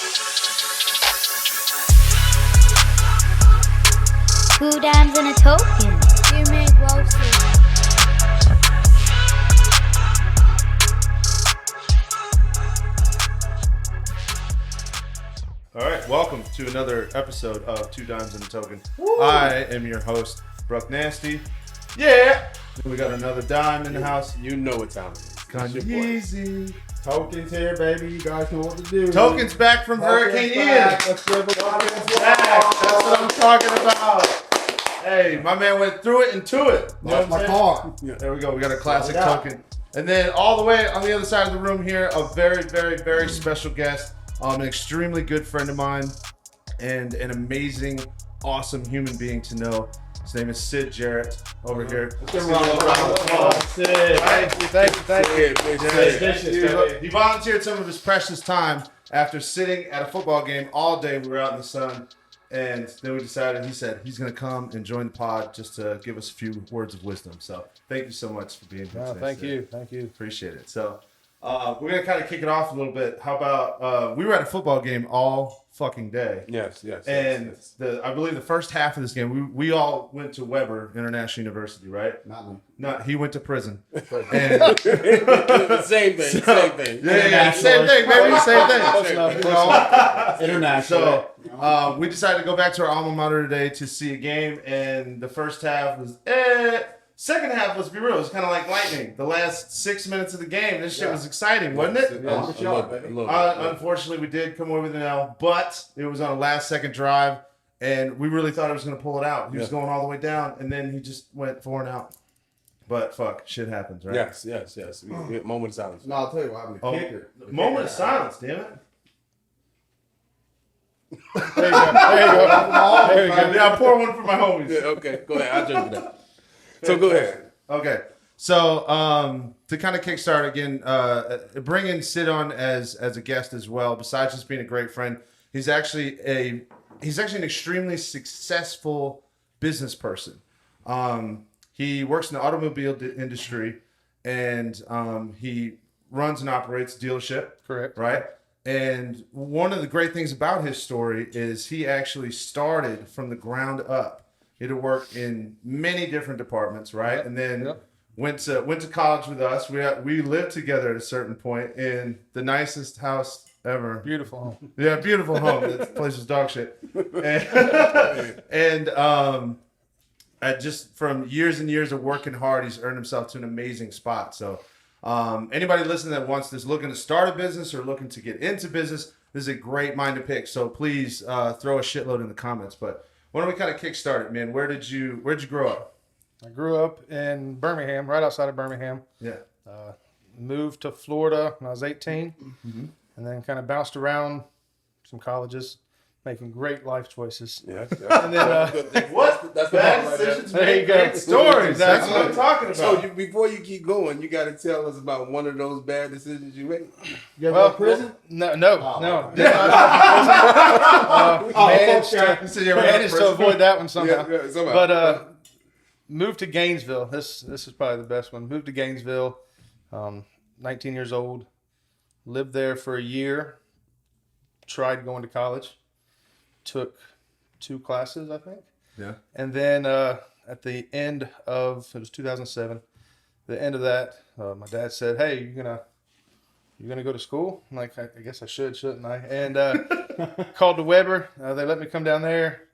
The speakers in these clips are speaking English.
Two dimes and a token. You make roasted. All right, welcome to another episode of Two Dimes and a Token. Woo. I am your host, Bruck Nasty. Yeah! We got another dime in the house. You know what time it is. Kinda easy. Tokens here, baby. You guys know what to do. Token's back from Hurricane Ian. Token's back. That's what I'm talking about. Hey, my man went through it and to it. You know That's my car. There we go. We got a classic token. And then all the way on the other side of the room here, a very, very, very special guest. An extremely good friend of mine and an amazing, awesome human being to know. His name is Sid Jarret over here. Let's give him a round of applause. Sid. Thank you. He volunteered some of his precious time after sitting at a football game all day. We were out in the sun. And then we decided, he said he's going to come and join the pod just to give us a few words of wisdom. So thank you so much for being here today. Thank you. Appreciate it. So we're going to kind of kick it off a little bit. How about, we were at a football game all fucking day. Yes. And I believe the first half of this game, we all went to Weber International University, right? Not me. He went to prison. And, Same thing. yeah, same thing, baby, same thing. International. So we decided to go back to our alma mater today to see a game, and the first half was second half, let's be real, it was kind of like lightning. The last 6 minutes of the game, this shit was exciting, wasn't it? A little bit. Unfortunately, we did come away with an L, but it was on a last-second drive, and we really thought he was going to pull it out. He was going all the way down, and then he just went 4 and out. But fuck, shit happens, right? Yes. Moment of silence. No, I'll tell you what happened. The kicker. Moment of silence, damn it. There you go. Yeah, I pour one for my homies. Yeah, okay, go ahead. I'll jump to that. So go ahead. Okay. So to kind of kickstart again, bringing Sid on as a guest as well. Besides just being a great friend, he's actually an extremely successful business person. He works in the automobile industry, and he runs and operates a dealership. Correct. Right. And one of the great things about his story is he actually started from the ground up. He had to work in many different departments, right? And then went to college with us. We lived together at a certain point in the nicest house ever. Beautiful home. Yeah, beautiful home. That place was dog shit. And just from years and years of working hard, he's earned himself to an amazing spot. So anybody listening that is looking to start a business or looking to get into business, this is a great mind to pick. So please throw a shitload in the comments. But why don't we kind of kickstart it, man? Where'd you grow up? I grew up in Birmingham, right outside of Birmingham. Yeah. Moved to Florida when I was 18, and then kind of bounced around some colleges, making great life choices. Yeah. And then That's the Bad part right there. decisions There you make go. great stories. That's what I'm talking about. So before you keep going, you got to tell us about one of those bad decisions you made. You ever go to prison? No. Did not managed to avoid that one somehow. Yeah, somehow. But moved to Gainesville. This is probably the best one. Moved to Gainesville, 19 years old. Lived there for a year. Tried going to college. Took 2 classes, I think. Yeah. And then at the end of, it was 2007, the end of that, my dad said, "Hey, you gonna go to school?" I'm like, I guess I should, shouldn't I? And called to Weber. They let me come down there.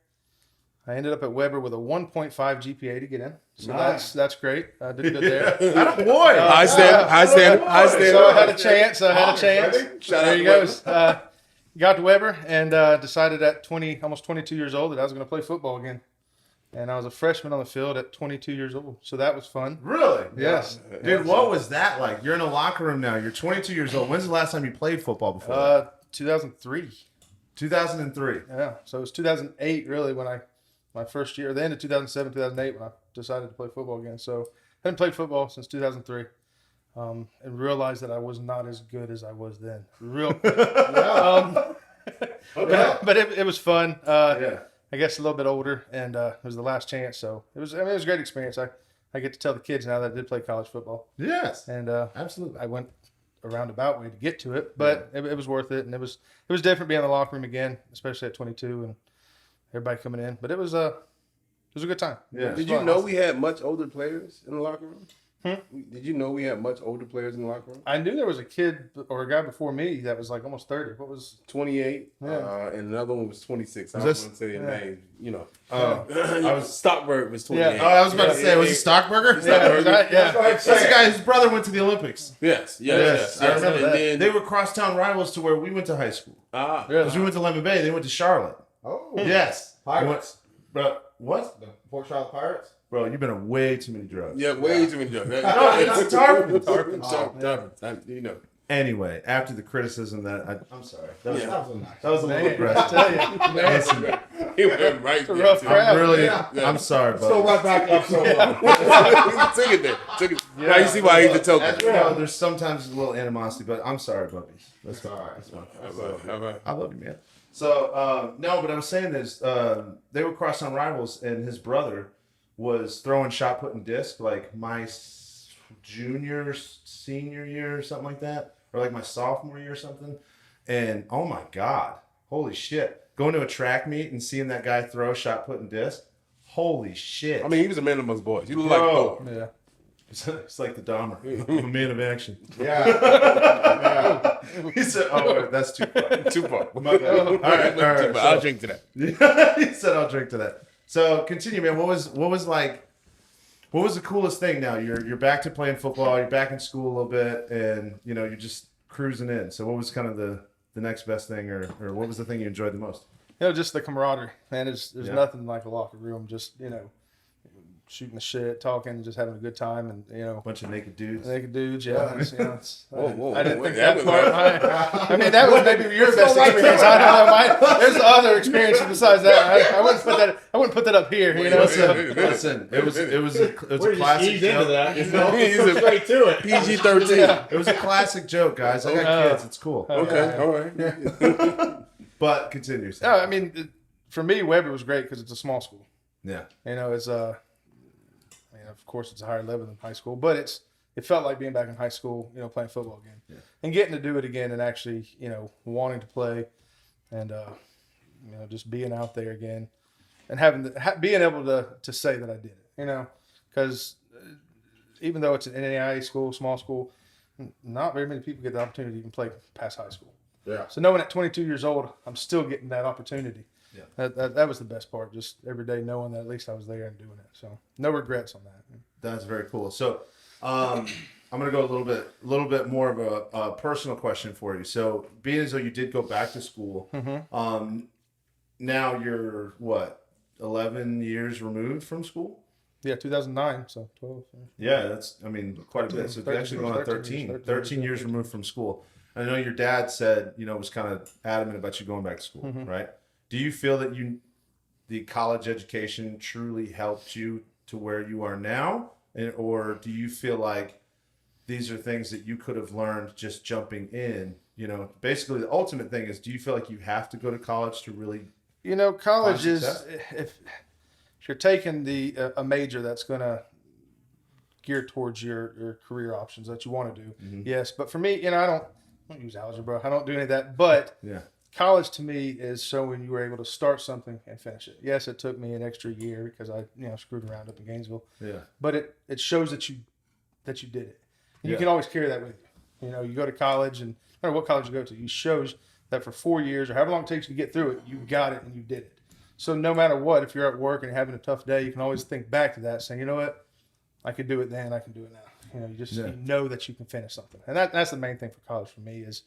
I ended up at Weber with a 1.5 GPA to get in. So that's great. I did good there. Boy. I stand. So I had a chance. Shout There out you to go. Got to Weber and decided at almost 22 years old that I was going to play football again. And I was a freshman on the field at 22 years old. So that was fun. Really? Yes. Dude, what was that like? You're in a locker room now. You're 22 years old. When's the last time you played football before? 2003. 2003. Yeah. So it was 2008 really when my first year, the end of 2007, 2008 when I decided to play football again. So I hadn't played football since 2003. And realized that I was not as good as I was then. Real quick. But it was fun. I guess a little bit older, and it was the last chance. So it was a great experience. I get to tell the kids now that I did play college football. Yes. And absolutely. I went a roundabout way to get to it, but it was worth it, and it was different being in the locker room again, especially at 22 and everybody coming in. But it was a good time. Yeah. Did you know we had much older players in the locker room? Did you know we had much older players in the locker room? I knew there was a kid or a guy before me that was like almost 30. What was 28, Yeah. and another one was 26. I Was don't this- want to say your name. You know, I was Stockberg was 28. Yeah. Oh, I was about to say, was it Stockberger? That's the guy whose brother went to the Olympics. Yes. I remember And that. then, They were crosstown rivals to where we went to high school. Because we went to Lemon Bay, they went to Charlotte. Oh. Yes. Pirates. Bro, what? The Port Charlotte Pirates. Bro, you've been on way too many drugs. yeah, way too many jokes. No, it's Tarpon. Tarpon. You know. Anyway, after the criticism I'm sorry. That was, Yeah. that was a little I aggressive. tell you, Listen, He went right a there, rough too. crowd. I'm really, Yeah. I'm sorry, So buddy. right back up so low. Took it there. Took it. Now you see why he's the As token. you know, there's sometimes a little animosity, but I'm sorry, Bubbies. That's fine. all right. That's fine. All right. I love you, man. So, no, but I was saying is, they were crosstown rivals, and his brother was throwing shot put and disc like my senior year or something like that, or like my sophomore year or something. And oh my God, holy shit. Going to a track meet and seeing that guy throw shot put and disc, holy shit. I mean, he was a man amongst boys. You look like Bro. Thor. Yeah. It's like the Dahmer. I'm a man of action. Yeah. He said, oh, that's too far. Too far. My bad. All right. I'll So, drink to that. he said, "I'll drink to that." So continue, man. What was the coolest thing? Now you're back to playing football. You're back in school a little bit, and you're just cruising in. So what was kind of the next best thing, or what was the thing you enjoyed the most? Just the camaraderie, man. There's Yeah. nothing like a locker room. Just shooting the shit, talking, just having a good time, and A bunch of naked dudes. naked dudes. Yeah, it's, Whoa, I didn't wait, think that part. I mean, that was maybe your Let's best go right experience. there. I don't know. There's other experiences besides that. I wouldn't put that. I wouldn't put that up here. Listen, it was a We're just classic ease into joke. that. He's Go a- straight to it. PG-13. Yeah. It was a classic joke, guys. I got kids. It's cool. Okay, all right. But continue. No, I mean, for me, Weber was great because it's a small school. Yeah. It's of course it's a higher level than high school, but it felt like being back in high school, playing football again, and getting to do it again, and actually, wanting to play, and just being out there again, and being able to say that I did it, because even though it's an NAIA school, small school, not very many people get the opportunity to even play past high school. Yeah. So knowing at 22 years old, I'm still getting that opportunity. Yeah. That was the best part. Just every day knowing that at least I was there and doing it. So no regrets on that. That's very cool. So, I'm gonna go a little bit more of a personal question for you. So, being as though you did go back to school, now you're what, 11 years removed from school? Yeah, 2009. So 12. Yeah, that's quite a bit. So, you're actually going on 13 years removed from school. I know your dad said was kind of adamant about you going back to school, right? Do you feel that the college education truly helped you to where you are now? Or do you feel like these are things that you could have learned just jumping in? Basically the ultimate thing is, do you feel like you have to go to college to really College find is success? if you're taking a major that's going to gear towards your career options that you want to do. Yes, but for me, I don't use algebra. I don't do any of that. But Yeah. college to me is showing you were able to start something and finish it. Yes, it took me an extra year because I screwed around up in Gainesville. Yeah. But it shows that you did it. And you Yeah. can always carry that with you. You go to college, and no matter what college you go to, you shows that for 4 years or however long it takes you to get through it, you got it and you did it. So no matter what, if you're at work and having a tough day, you can always think back to that, saying, you know what, I could do it then, I can do it now. You know that you can finish something. And that's the main thing for college for me is,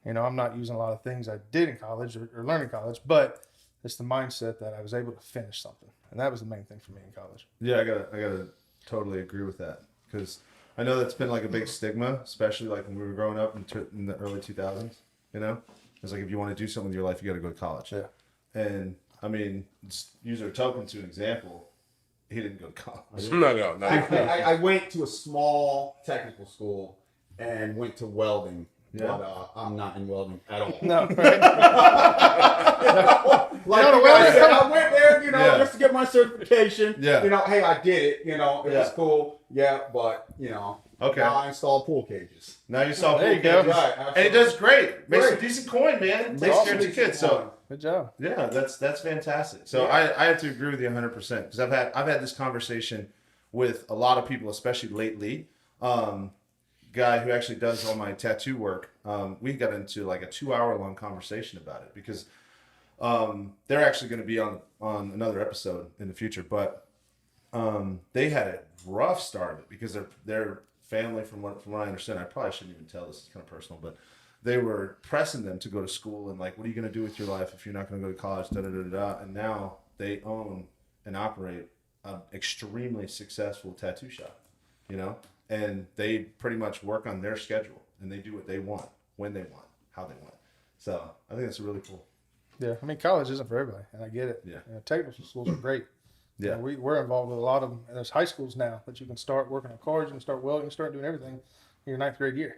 I'm not using a lot of things I did in college or learned in college, but it's the mindset that I was able to finish something. And that was the main thing for me in college. Yeah, I gotta totally agree with that, because I know that's been like a big stigma, especially like when we were growing up in the early 2000s. It's like if you want to do something with your life, you got to go to college. Yeah. And use our token to an example. He didn't go to college. No. I went to a small technical school and went to welding. Yeah. But I'm not in welding at all. No, right? Like No, you guys welding- said, I went there, Yeah. just to get my certification. Yeah. Hey, I did it. It Yeah. was cool. Yeah, but Okay. Now I install pool cages. Now you saw There you pool go. cages. Right, And he does great. Makes Great. a decent coin, man. Takes Awesome. care of the kids. So Good job. yeah, that's fantastic. So Yeah. I have to agree with you 100% because I've had this conversation with a lot of people, especially lately. Guy who actually does all my tattoo work. We got into like a 2-hour long conversation about it because they're actually going to be on another episode in the future, but they had a rough start of it because their family, from what I understand, I probably shouldn't even tell this, it's kind of personal, but they were pressing them to go to school and like, what are you going to do with your life if you're not going to go to college, da da da da. And now they own and operate an extremely successful tattoo shop, you know, and they pretty much work on their schedule and they do what they want, when they want, how they want. So I think that's really cool. Yeah, I mean, college isn't for everybody, and I get it. Yeah. You know, technical schools are great. Yeah. You know, we're involved with a lot of them, and there's high schools now that you can start working on cars, you can start welding, start doing everything in your 9th grade year.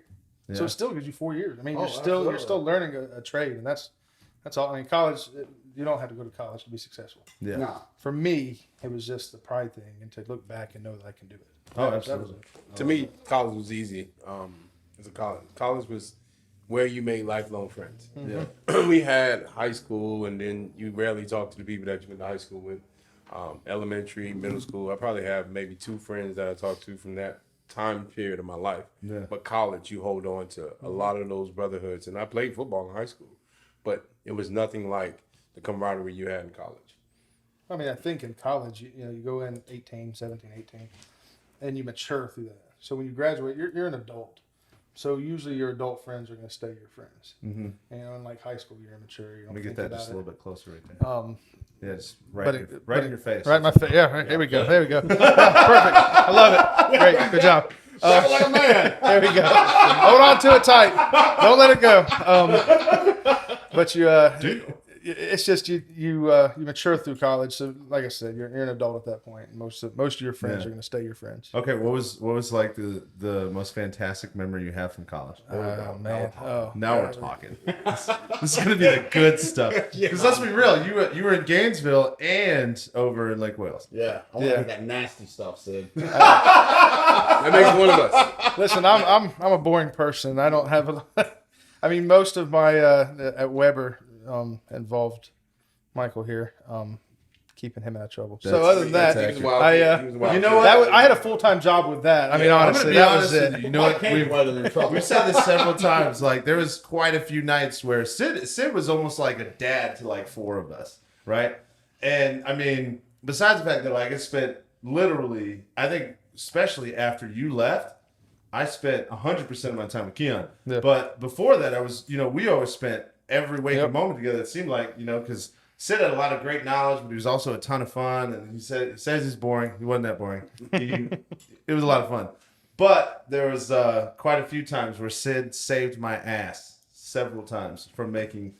Yeah. So it still gives you 4 years. I mean, Oh, you're still absolutely. learning a trade, and that's all. I mean, college, you don't have to go to college to be successful. Yeah. Nah. For me, it was just the pride thing, and to look back and know that I can do it. Oh, That was absolutely. it. To me, college was easy. As a college, college was where you made lifelong friends. Yeah. We had high school, and then you rarely talk to the people that you went to high school with. Elementary, middle school, I probably have maybe 2 friends that I talked to from that time period of my life. Yeah. But college, you hold on to a lot of those brotherhoods. And I played football in high school, but it was nothing like the camaraderie you had in college. I mean, I think in college, you know, you go in 18, 17, 18, and you mature through that. So when you graduate, you're an adult. So usually your adult friends are going to stay your friends. Mm-hmm. And, you know, in like high school, you're immature. You Let don't me get think that about just a it. little bit closer right there. Yeah, just right, in your face. Right in my face. Yeah, right, here we go. There we go. Yeah, perfect. I love it. Great. Good job. Like a man. There we go. Hold on to it tight. Don't let it go. But you, it's just you mature through college. So, like I said, you're an adult at that point. And most of your friends Yeah. are going to stay your friends. Okay, what was like the most fantastic memory you have from college? Oh man. Oh. Now we're talking. This is gonna be the good stuff. Because let's be real, you were in Gainesville and over in Lake Wales. Yeah. I want to Yeah. hear that nasty stuff, Sid. That makes one of us. Listen, I'm a boring person. I don't have a. I mean, most of my at Weber involved Michael here, keeping him out of trouble. So That's- other than that, that's He was a wild I kid. He was a wild you know kid. what? I had a full-time job with that. I mean, I'm honestly, gonna be that honest was with it. you. You know what? Can't weather in trouble. We've said this several times. Like there was quite a few nights where Sid was almost like a dad to like 4 of us, right? And I mean, besides the fact that like I spent literally, I think especially after you left, I spent 100% of my time with Keon. Yeah. But before that, I was, you know, we always spent every waking Yep. moment together. It seemed like, you know, because Sid had a lot of great knowledge, but he was also a ton of fun. And he says he's boring. He wasn't that boring. It was a lot of fun. But there was quite a few times where Sid saved my ass several times from making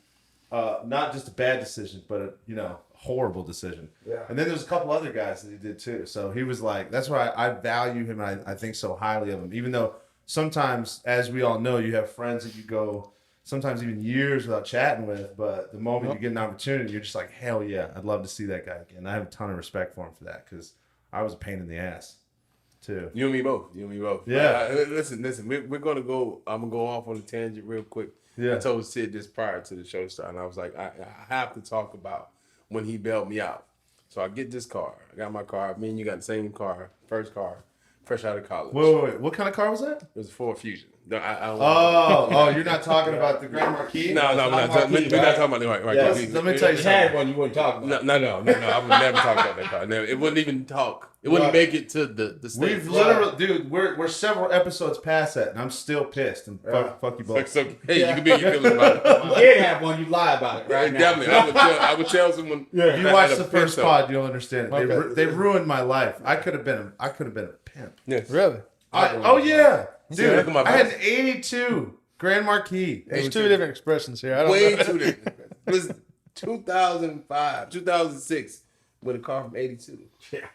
not just a bad decision, but a, you know, horrible decision. Yeah. And then there's a couple other guys that he did too. So he was like, that's why I value him and I think so highly of him. Even though sometimes, as we all know, you have friends that you go sometimes even years without chatting with, but the moment you get an opportunity, you're just like, hell yeah, I'd love to see that guy again. I have a ton of respect for him for that because I was a pain in the ass too. You and me both. You and me both. Yeah. Listen. We're gonna go. I'm gonna go off on a tangent real quick. Yeah. I told Sid this prior to the show start, and I was like, I have to talk about when he bailed me out. So I get this car. I got my car. Me and you got the same car. First car. Fresh out of college. Wait. What kind of car was that? It was a Ford Fusion. No, I don't Oh, you're not talking about the Grand Marquis? No, we're not talking about the right. Yes, Let let me tell you If you had one, you wouldn't talk about it. No. I would never talk about that car. Never. It wouldn't even talk. It wouldn't Right. make it to the stage. We've literally, dude, we're several episodes past that, and I'm still pissed. And fuck you both. So, hey, you can be your feelings about it. If you did have one, you'd lie about it right now. Definitely, I would tell someone. If you that watch had a the first Pinto. pod, you'll understand. Okay. They ruined my life. I could have been a pimp. Yes. Really? Oh yeah, Yeah, look dude. at my I had an face. 82 Grand Marquis. There's 2 different expressions here. I don't Way know. too different. It was 2005, 2006 with a car from 82.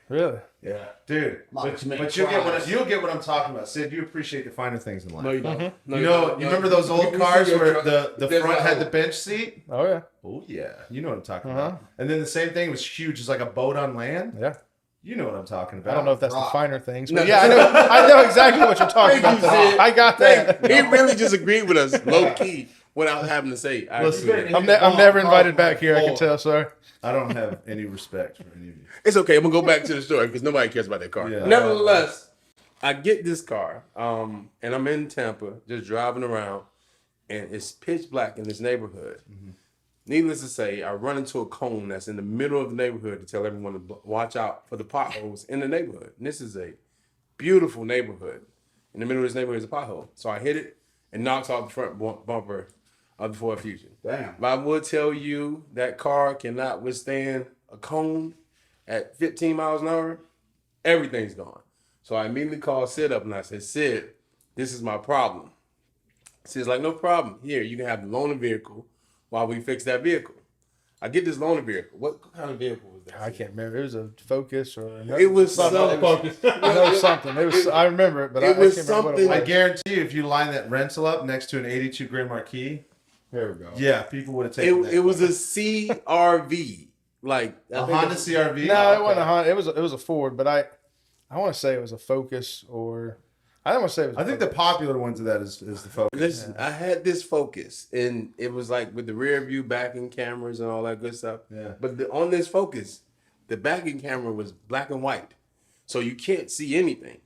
Really? Yeah, dude. Mama, But you make you'll get cries. you'll get what I'm talking about, Sid. You appreciate the finer things in life. No, you don't. No, You know, don't. you remember those old You cars see your where truck, the there's front a had hole. the bench seat? Oh yeah. Oh yeah, you know what I'm talking Uh-huh. about. And then the same thing was huge, it's like a boat on land. Yeah. You know what I'm talking about. I don't know if that's the Rock. finer things, but yeah, I know exactly what you're talking Thank about. you, Sid. I got that. He really just agreed with us, low key, without having to say. I Listen, agree with that. I'm never invited back here. I can tell, sir. I don't have any respect for any of you. It's okay. I'm gonna go back to the story because nobody cares about that car. Yeah. Nevertheless, I get this car, and I'm in Tampa, just driving around, and it's pitch black in this neighborhood. Needless to say, I run into a cone that's in the middle of the neighborhood to tell everyone to watch out for the potholes in the neighborhood. And this is a beautiful neighborhood. In the middle of this neighborhood is a pothole. So I hit it and knocks off the front bumper of the Ford Fusion. Damn. But I will tell you that car cannot withstand a cone at 15 miles an hour. Everything's gone. So I immediately called Sid up and I said, Sid, this is my problem. Sid's like, no problem. Here, you can have the loaner vehicle while we fix that vehicle. I get this loaner vehicle. What kind of vehicle was that? I can't remember. It was a Focus or It was something. something. It was something. It was. I remember it, but It I was can't remember what something it I was. guarantee you, if you line that rental up next to an 82 Grand Marquis, Here we go. yeah, people would have taken that. It was a CRV. Like a Honda CRV. No, it wasn't a Honda. It was a Ford, but I want to say it was a Focus or I don't want to say it was. I think the popular ones of that is the Focus. Listen, I had this Focus, and it was like with the rear view backing cameras and all that good stuff. Yeah. But on this Focus, the backing camera was black and white, so you can't see anything.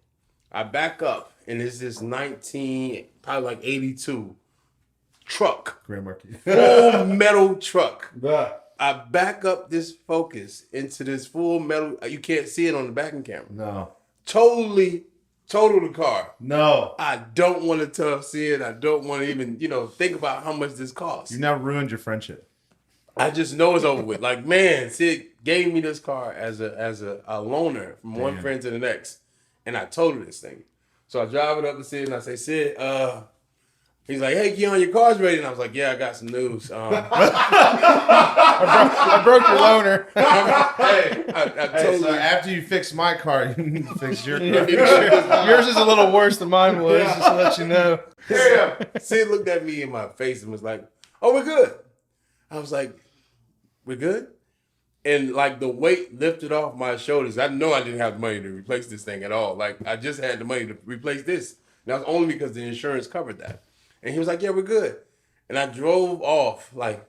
I back up, and it's this 82 truck, Grand Marquis. full metal truck. Bruh. I back up this Focus into this full metal. You can't see it on the backing camera. No. Total the car. No. I don't want to tell Sid. I don't want to even, think about how much this costs. You now ruined your friendship. I just know it's over with. Like, man, Sid gave me this car as a loaner from one friend to the next, and I totaled this thing. So I drive it up to Sid and I say, Sid, he's like, hey, Keon, your car's ready. And I was like, yeah, I got some news. I broke your loaner. Hey, I Hey, totally. so after you fix my car, you need to fix your car. Yours is a little worse than mine was, just to let you know. Sid looked at me in my face and was like, oh, we're good. I was like, we're good? And like the weight lifted off my shoulders. I know I didn't have the money to replace this thing at all. Like I just had the money to replace this. And that was only because the insurance covered that. And he was like, yeah, we're good. And I drove off like,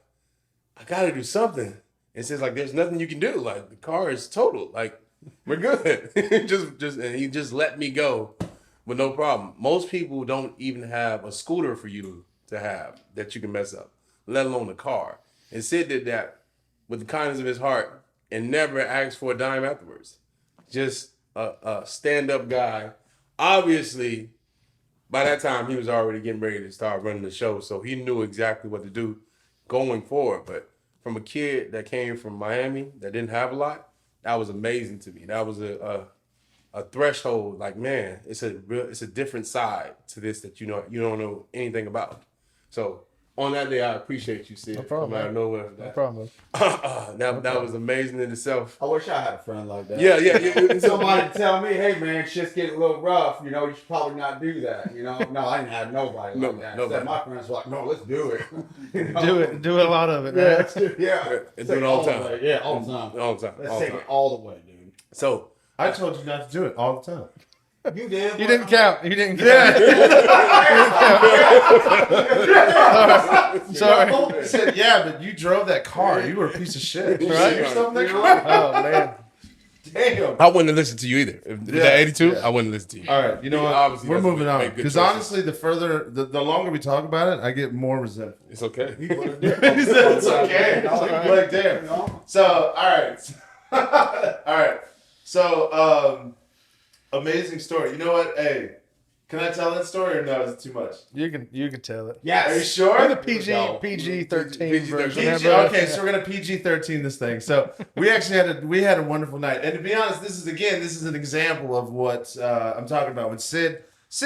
I got to do something. And says like, there's nothing you can do. Like the car is total. Like we're good. And he just let me go with no problem. Most people don't even have a scooter for you to have that you can mess up, let alone a car. And Sid did that with the kindness of his heart and never asked for a dime afterwards. Just a stand-up guy. Obviously, by that time, he was already getting ready to start running the show, so he knew exactly what to do going forward. But from a kid that came from Miami that didn't have a lot, that was amazing to me. That was a threshold. Like, man, it's a different side to this that you don't know anything about. So on that day, I appreciate you, Sid. No problem, From out of man. nowhere. No problem. That was amazing in itself. I wish I had a friend like that. Yeah. Somebody tell me, hey man, shit's getting a little rough. You should probably not do that. No, I didn't have nobody like that. Nobody. Instead, my friends were like, no, let's do it. Do a lot of it, Yeah, man. let's do it. Yeah. And do it all the time. way. Yeah, all the time. All the time. Let's all the take time. it all the way, dude. So I told you not to do it all the time. You did. You didn't count. You didn't count. Sorry. I said, yeah, but you drove that car. You were a piece of shit. You Right? shit yourself in that car? Oh man. Damn. I wouldn't have listened to you either. If that 82, Yeah. I wouldn't listen to you. All right, you know He what? obviously We're doesn't moving make on. good Because choices. honestly, the longer we talk about it, I get more resentful. It's okay. He said it's okay. Like, damn. So, all right. All right. So, amazing story. You know what? Hey, can I tell that story or no? Is it too much? You can tell it. Yes. Are you sure? The PG-13 PG-13 version. PG, bro. okay, so we're gonna PG-13 this thing. So we actually had a wonderful night, and to be honest, this is an example of what I'm talking about. When Sid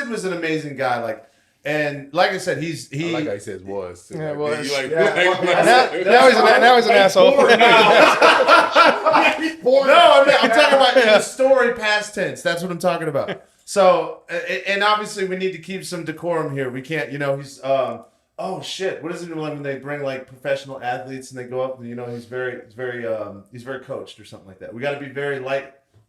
was an amazing guy, and like I said, I like how he says was. Yeah, was. You like, Now he's an asshole. No, I'm talking about in the story past tense. That's what I'm talking about. So, and obviously we need to keep some decorum here. We can't, he's, oh shit, what is it when they bring like professional athletes and they go up and, he's very coached or something like that. We got to be very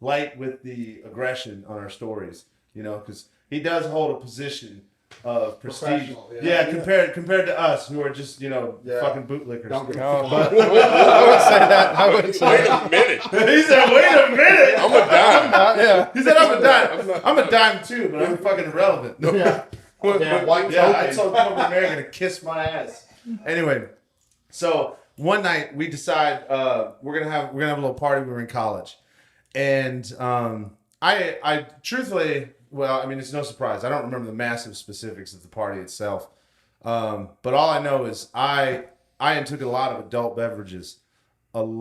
light with the aggression on our stories, you know, because he does hold a position of prestige. Professional, Yeah, compared to us who are just, you know, Yeah. fucking bootlickers. Don't get No, but I wouldn't say that. I wouldn't say Wait that. a minute. He said, "Wait a minute." I'm a dime. Yeah. He said, "I'm a dime. I'm a dime too, but I'm fucking irrelevant." Yeah. Damn white Yeah, I token. told Corporate American to kiss my ass. Anyway, so one night we decide we're gonna have a little party. We were in college, and I truthfully, well, I mean, it's no surprise. I don't remember the massive specifics of the party itself, but all I know is I took a lot of adult beverages, and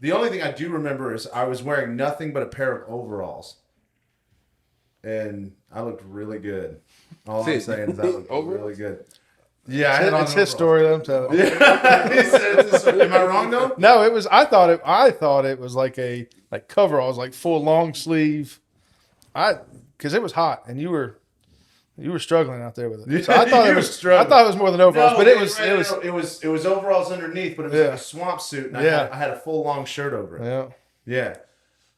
the only thing I do remember is I was wearing nothing but a pair of overalls. And I looked really good. All I'm saying is I looked really good. Yeah, I had on It's his story that I'm telling. Yeah. He said, am I wrong though? No, it was. I thought it was like coveralls, like full long sleeve. Because it was hot and you were struggling out there with it. So I thought You it were was. I struggling. thought it was more than overalls, No, but it right, was. It was overalls underneath, but it was like a swamp suit, and I had a full long shirt over it. Yeah. Yeah.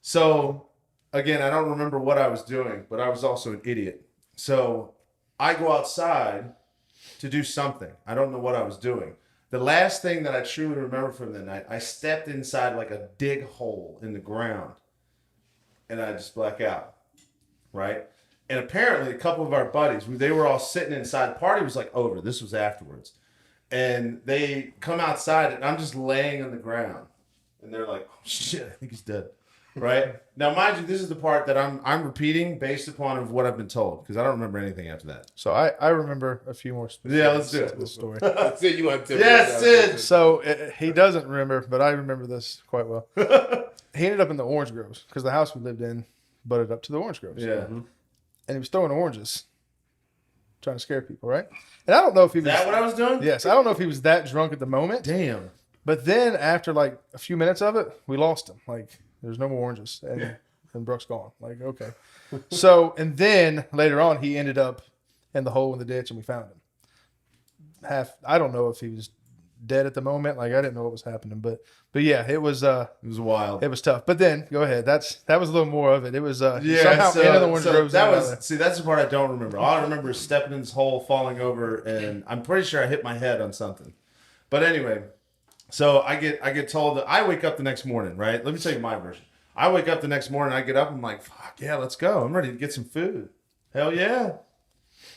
So again, I don't remember what I was doing, but I was also an idiot. So I go outside to do something. I don't know what I was doing. The last thing that I truly remember from the night, I stepped inside like a dig hole in the ground, and I just black out, right? And apparently a couple of our buddies, they were all sitting inside. The party was like over. This was afterwards. And they come outside, and I'm just laying on the ground. And they're like, oh, shit, I think he's dead. Right? Now, mind you, this is the part that I'm repeating based upon of what I've been told, because I don't remember anything after that. So I remember a few more. Yeah, let's do it. to the story. Sid, you want to tell me Yes, about Sid. So he doesn't remember, but I remember this quite well. He ended up in the orange groves because the house we lived in butted up to the orange groves. Yeah. And he was throwing oranges, trying to scare people, right? And I don't know if he was. Is that what I was doing? Yes, I don't know if he was that drunk at the moment. Damn. But then after like a few minutes of it, we lost him. Like there's no more oranges, and Brooke's gone. Like okay. So and then later on, he ended up in the hole in the ditch, and we found him. I don't know if he was dead at the moment. Like I didn't know what was happening, but yeah, it was wild. it was tough. But then go ahead. That was a little more of it. It was Yeah, somehow so, into the orange groves. that and was out that's the part I don't remember. All I remember is stepping in this hole, falling over, and I'm pretty sure I hit my head on something. But anyway, so I get told that I wake up the next morning, right? Let me tell you my version. I wake up the next morning, I get up, I'm like, fuck yeah, let's go. I'm ready to get some food. Hell yeah.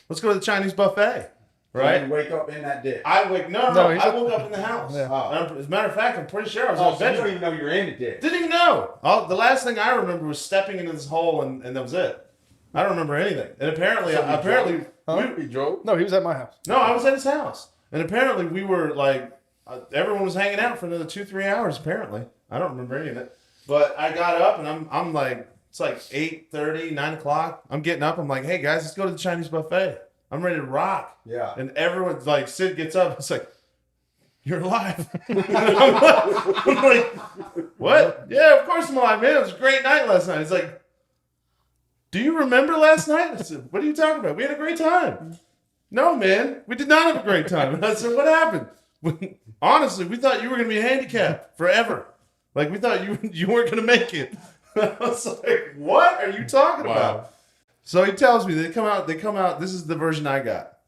Let's go to the Chinese buffet. Right? You wake up in that ditch. No, he's- I woke up in the house. Yeah. As a matter of fact, I'm pretty sure I was Oh, on so you bed. don't even know you're in the ditch. Didn't even know. The last thing I remember was stepping into this hole, and that was it. I don't remember anything. And apparently, He drove? No, he was at my house. no, I was at his house. And apparently, we were like, everyone was hanging out for another 2-3 hours. Apparently, I don't remember any of it. But I got up, and I'm like, it's like 8:30, 9 o'clock. I'm getting up. I'm like, hey guys, let's go to the Chinese buffet. I'm ready to rock. Yeah. And everyone's like, Sid gets up. It's like, you're alive. I'm like, what? Yeah, of course I'm alive, man. It was a great night last night. He's like, do you remember last night? I said, what are you talking about? We had a great time. No, man, we did not have a great time. And I said, what happened? Honestly, we thought you were going to be handicapped forever. Like, we thought you weren't going to make it. I was like, what are you talking about? So he tells me they come out. This is the version I got.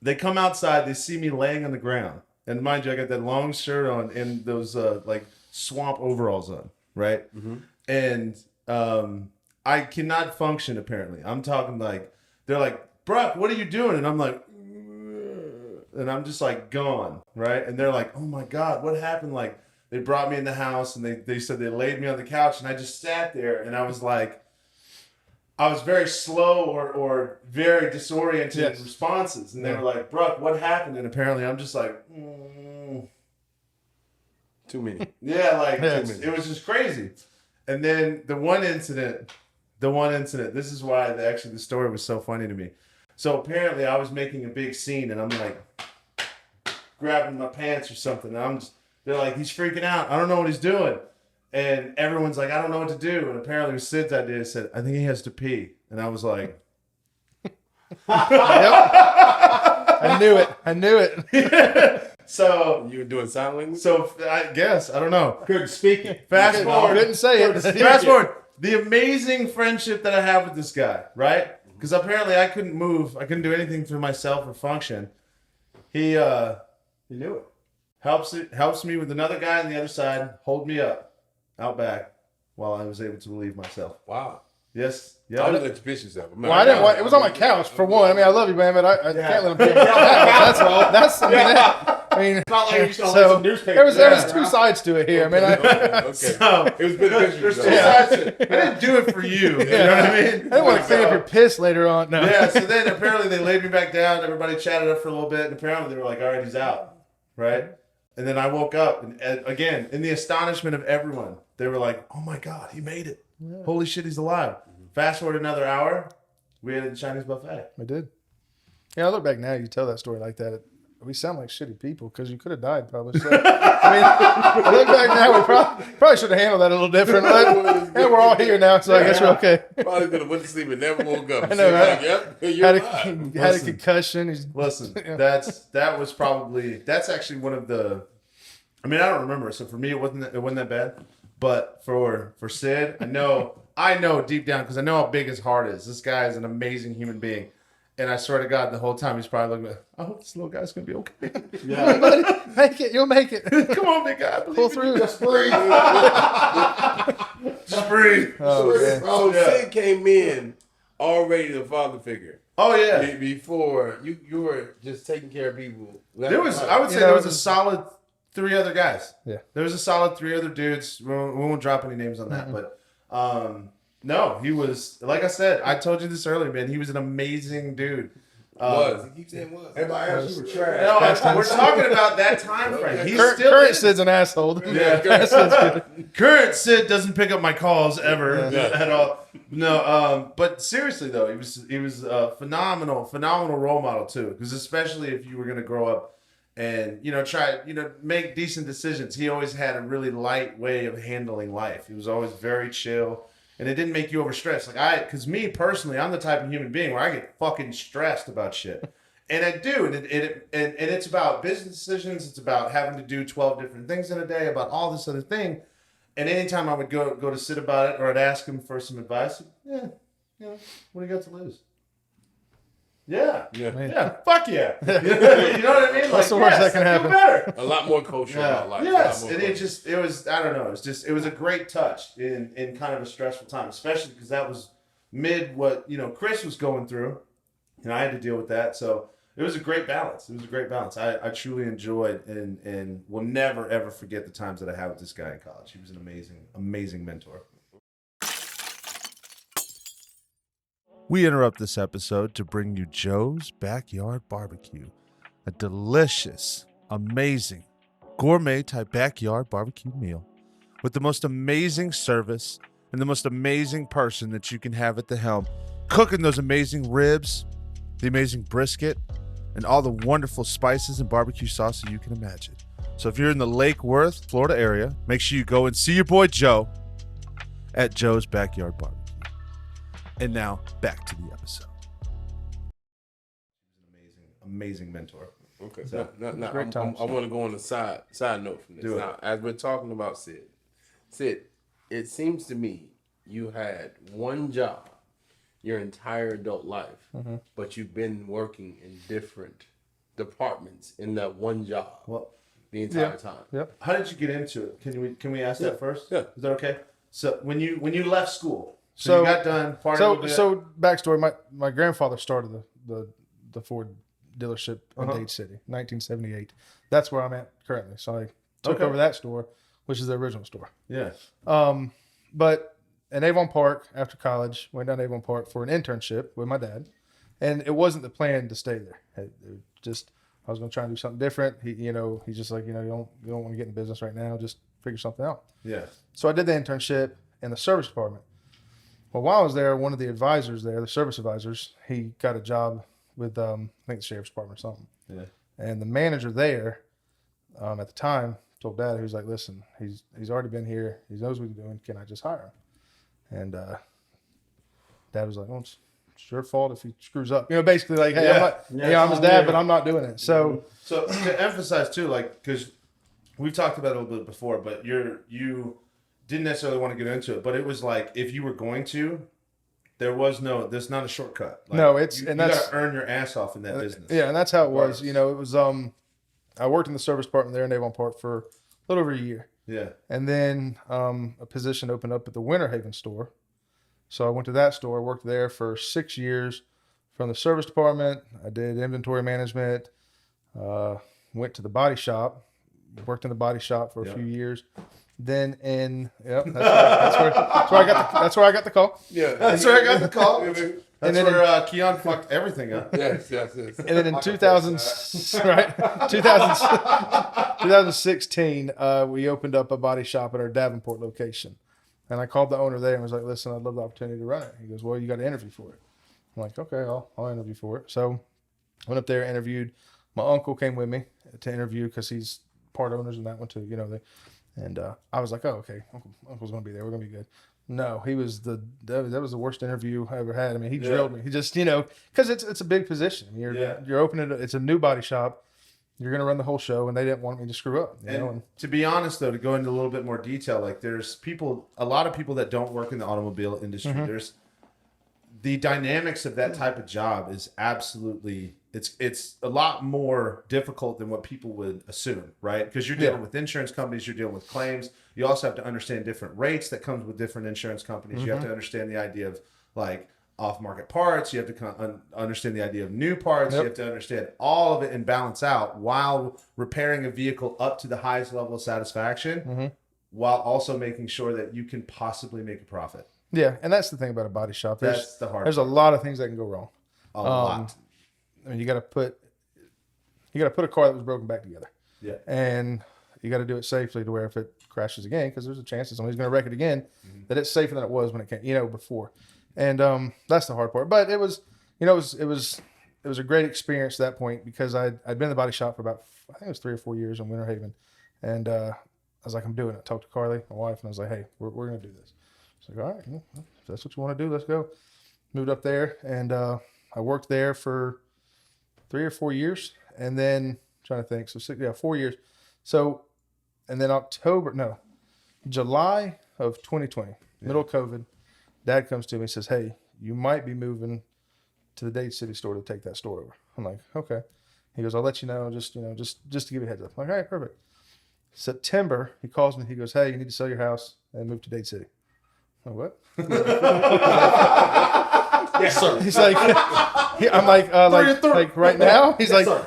They come outside. They see me laying on the ground. And mind you, I got that long shirt on and those like swamp overalls on, right? Mm-hmm. And I cannot function, apparently. I'm talking like, they're like, Brock, what are you doing? And I'm like, and I'm just like gone, right? And they're like, oh my God, what happened? Like, they brought me in the house and they said they laid me on the couch and I just sat there and I was like, I was very slow or very disoriented in responses. And they were like, Brock, what happened? And apparently I'm just like, Too many. yeah, like it was just crazy. And then the one incident, this is why the story was so funny to me. So apparently I was making a big scene and I'm like grabbing my pants or something. And they're like, he's freaking out. I don't know what he's doing. And everyone's like, I don't know what to do. And apparently it was Sid's idea. Said, I think he has to pee. And I was like, I knew it. yeah. So You were doing sign language? So I guess I don't know. Couldn't speak it. Fast forward. Didn't say it. Fast forward. The amazing friendship that I have with this guy, right? Because apparently I couldn't move. I couldn't do anything for myself or function. He knew it. Helps me with another guy on the other side, hold me up out back while I was able to relieve myself. Wow. Yes. I Yeah. didn't let you piss yourself. Well, I didn't want, it was on my couch for one. I mean, I love you, man, but I can't let him be on my couch. That's I mean, It's not like you used to hold so some newspaper. there was two sides to it here. I mean, Okay. So, It was beneficial. there's two sides to it. I didn't do it for you. You know what I mean? I didn't want to clean up your piss later on. No. Yeah, so then apparently they laid me back down. Everybody chatted up for a little bit, and apparently they were like, all right, he's out. Right? And then I woke up, and again, in the astonishment of everyone, they were like, oh my God, he made it. Yeah. Holy shit, he's alive. Fast forward another hour, we had a Chinese buffet. I did. Yeah, I look back now, you tell that story like that. We sound like shitty people because you could have died probably. So, I mean, I look back now, we probably should have handled that a little different. But, yeah, we're all here now, so I guess we're okay. Probably could have went to sleep and never woke up. I know, right? Like, yep, you're alive. Had a concussion. Listen, Yeah. that's actually one of the. I mean, I don't remember. So for me, it wasn't that bad. But for Sid, I know deep down because I know how big his heart is. This guy is an amazing human being, and I swear to God, the whole time he's probably looking. I hope this little guy's gonna be okay. Yeah. Buddy, make it. You'll make it. Come on, big guy. Pull through. Just breathe. Just breathe. Oh, man. So yeah. Sid came in already the father figure. Oh yeah. Before you were just taking care of people. There was. I would say there was a solid 3 other guys. Yeah. There was a solid 3 other dudes. We won't drop any names on that, but no, he was, like I said, I told you this earlier, man. He was an amazing dude. Was. He keeps saying was. Everybody else, you were trash. No, we're talking about that time frame. He's still Current in. Sid's an asshole. Yeah. Current Sid doesn't pick up my calls ever Yeah. at all. No, but seriously though, he was a phenomenal role model too. Because especially if you were gonna grow up and try make decent decisions, he always had a really light way of handling life. He was always very chill. And it didn't make you overstressed. Because me personally, I'm the type of human being where I get fucking stressed about shit. And I do. And it's about business decisions. It's about having to do 12 different things in a day, about all this other thing. And anytime I would go to Sid about it, or I'd ask him for some advice, what do you got to lose? Yeah, fuck yeah. You know what I mean? What's the worst that can I feel happen? better. A lot more kosher about life. Yes, and it was I don't know. It was a great touch in kind of a stressful time, especially because that was mid what Chris was going through, and I had to deal with that. So it was a great balance. I truly enjoyed and will never ever forget the times that I had with this guy in college. He was an amazing mentor. We interrupt this episode to bring you Joe's Backyard Barbecue, a delicious, amazing, gourmet-type backyard barbecue meal with the most amazing service and the most amazing person that you can have at the helm, cooking those amazing ribs, the amazing brisket, and all the wonderful spices and barbecue sauce that you can imagine. So if you're in the Lake Worth, Florida area, make sure you go and see your boy Joe at Joe's Backyard Barbecue. And now, back to the episode. Amazing mentor. Okay. So, Now, great times. I want to go on a side note from this. Do it. Now, as we're talking about Sid, it seems to me you had one job your entire adult life, but you've been working in different departments in that one job the entire time. Yep. How did you get into it? Can we ask that first? Yeah. Is that okay? So when you left school, so you got done partying. So backstory: my grandfather started the Ford dealership in Dade City, 1978. That's where I'm at currently. So I took over that store, which is the original store. Yeah. But in Avon Park, after college, went down to Avon Park for an internship with my dad, and it wasn't the plan to stay there. I was going to try and do something different. He's just like, you don't want to get in business right now. Just figure something out. Yeah. So I did the internship in the service department. Well, while I was there, one of the advisors there, the service advisors, he got a job with, I think the sheriff's department or something. Yeah. And the manager there, at the time, told Dad, he was like, listen, he's already been here. He knows what he's doing. Can I just hire him? And Dad was like, well, it's your fault if he screws up. Basically like, hey, Yeah. I'm not, I'm his dad, but I'm not doing it. So to emphasize too, like, because we've talked about it a little bit before, but you didn't necessarily want to get into it, but it was like if you were going to, there's not a shortcut. Like, no, you that's gotta earn your ass off in that business. Yeah, and that's how it was. It was I worked in the service department there in Avon Park for a little over a year. Yeah. And then a position opened up at the Winter Haven store. So I went to that store, worked there for 6 years from the service department. I did inventory management, went to the body shop, worked in the body shop for a few years. Then that's where I got the call. Yeah. That's where I got the call. That's And then where Keon fucked everything up. Yes. And then in 2016, we opened up a body shop at our Davenport location. And I called the owner there and was like, listen, I'd love the opportunity to run it. He goes, well, you got to interview for it. I'm like, okay, I'll interview for it. So I went up there, interviewed. My uncle came with me to interview because he's part owners in that one too, and I was like, oh, okay, Uncle's going to be there. We're going to be good. No, he was that was the worst interview I ever had. I mean, he drilled me. He just, because it's a big position. I mean, you're opening it's a new body shop. You're going to run the whole show, and they didn't want me to screw up. And to be honest, though, to go into a little bit more detail, like there's a lot of people that don't work in the automobile industry. Mm-hmm. There's the dynamics of that type of job is absolutely it's a lot more difficult than what people would assume, right? Because you're dealing with insurance companies, you're dealing with claims. You also have to understand different rates that comes with different insurance companies. Mm-hmm. You have to understand the idea of like off-market parts. You have to understand the idea of new parts. You have to understand all of it and balance out while repairing a vehicle up to the highest level of satisfaction, while also making sure that you can possibly make a profit. Yeah, and that's the thing about a body shop. That's the hard There's part. a lot of things that can go wrong. A lot. I mean, you got to put a car that was broken back together. Yeah. And you got to do it safely to where if it crashes again, because there's a chance that somebody's going to wreck it again, that it's safer than it was when it came, before. And that's the hard part. But it was, it was a great experience at that point because I'd been in the body shop for about, I think it was 3 or 4 years in Winter Haven. And I was like, I'm doing it. I talked to Carly, my wife, and I was like, hey, we're going to do this. She's like, all right, well, if that's what you want to do, let's go. Moved up there, and I worked there for 3 or 4 years, and then I'm trying to think. So 4 years. So, and then July of 2020, middle of COVID, Dad comes to me and says, "Hey, you might be moving to the Dade City store to take that store over." I'm like, "Okay." He goes, "I'll let you know, just to give you a heads up." I'm like, "All right, perfect." September, he calls me. He goes, "Hey, you need to sell your house and move to Dade City." I'm like, "What?" Yes, sir. He's like, I'm like right now. He's like, sir.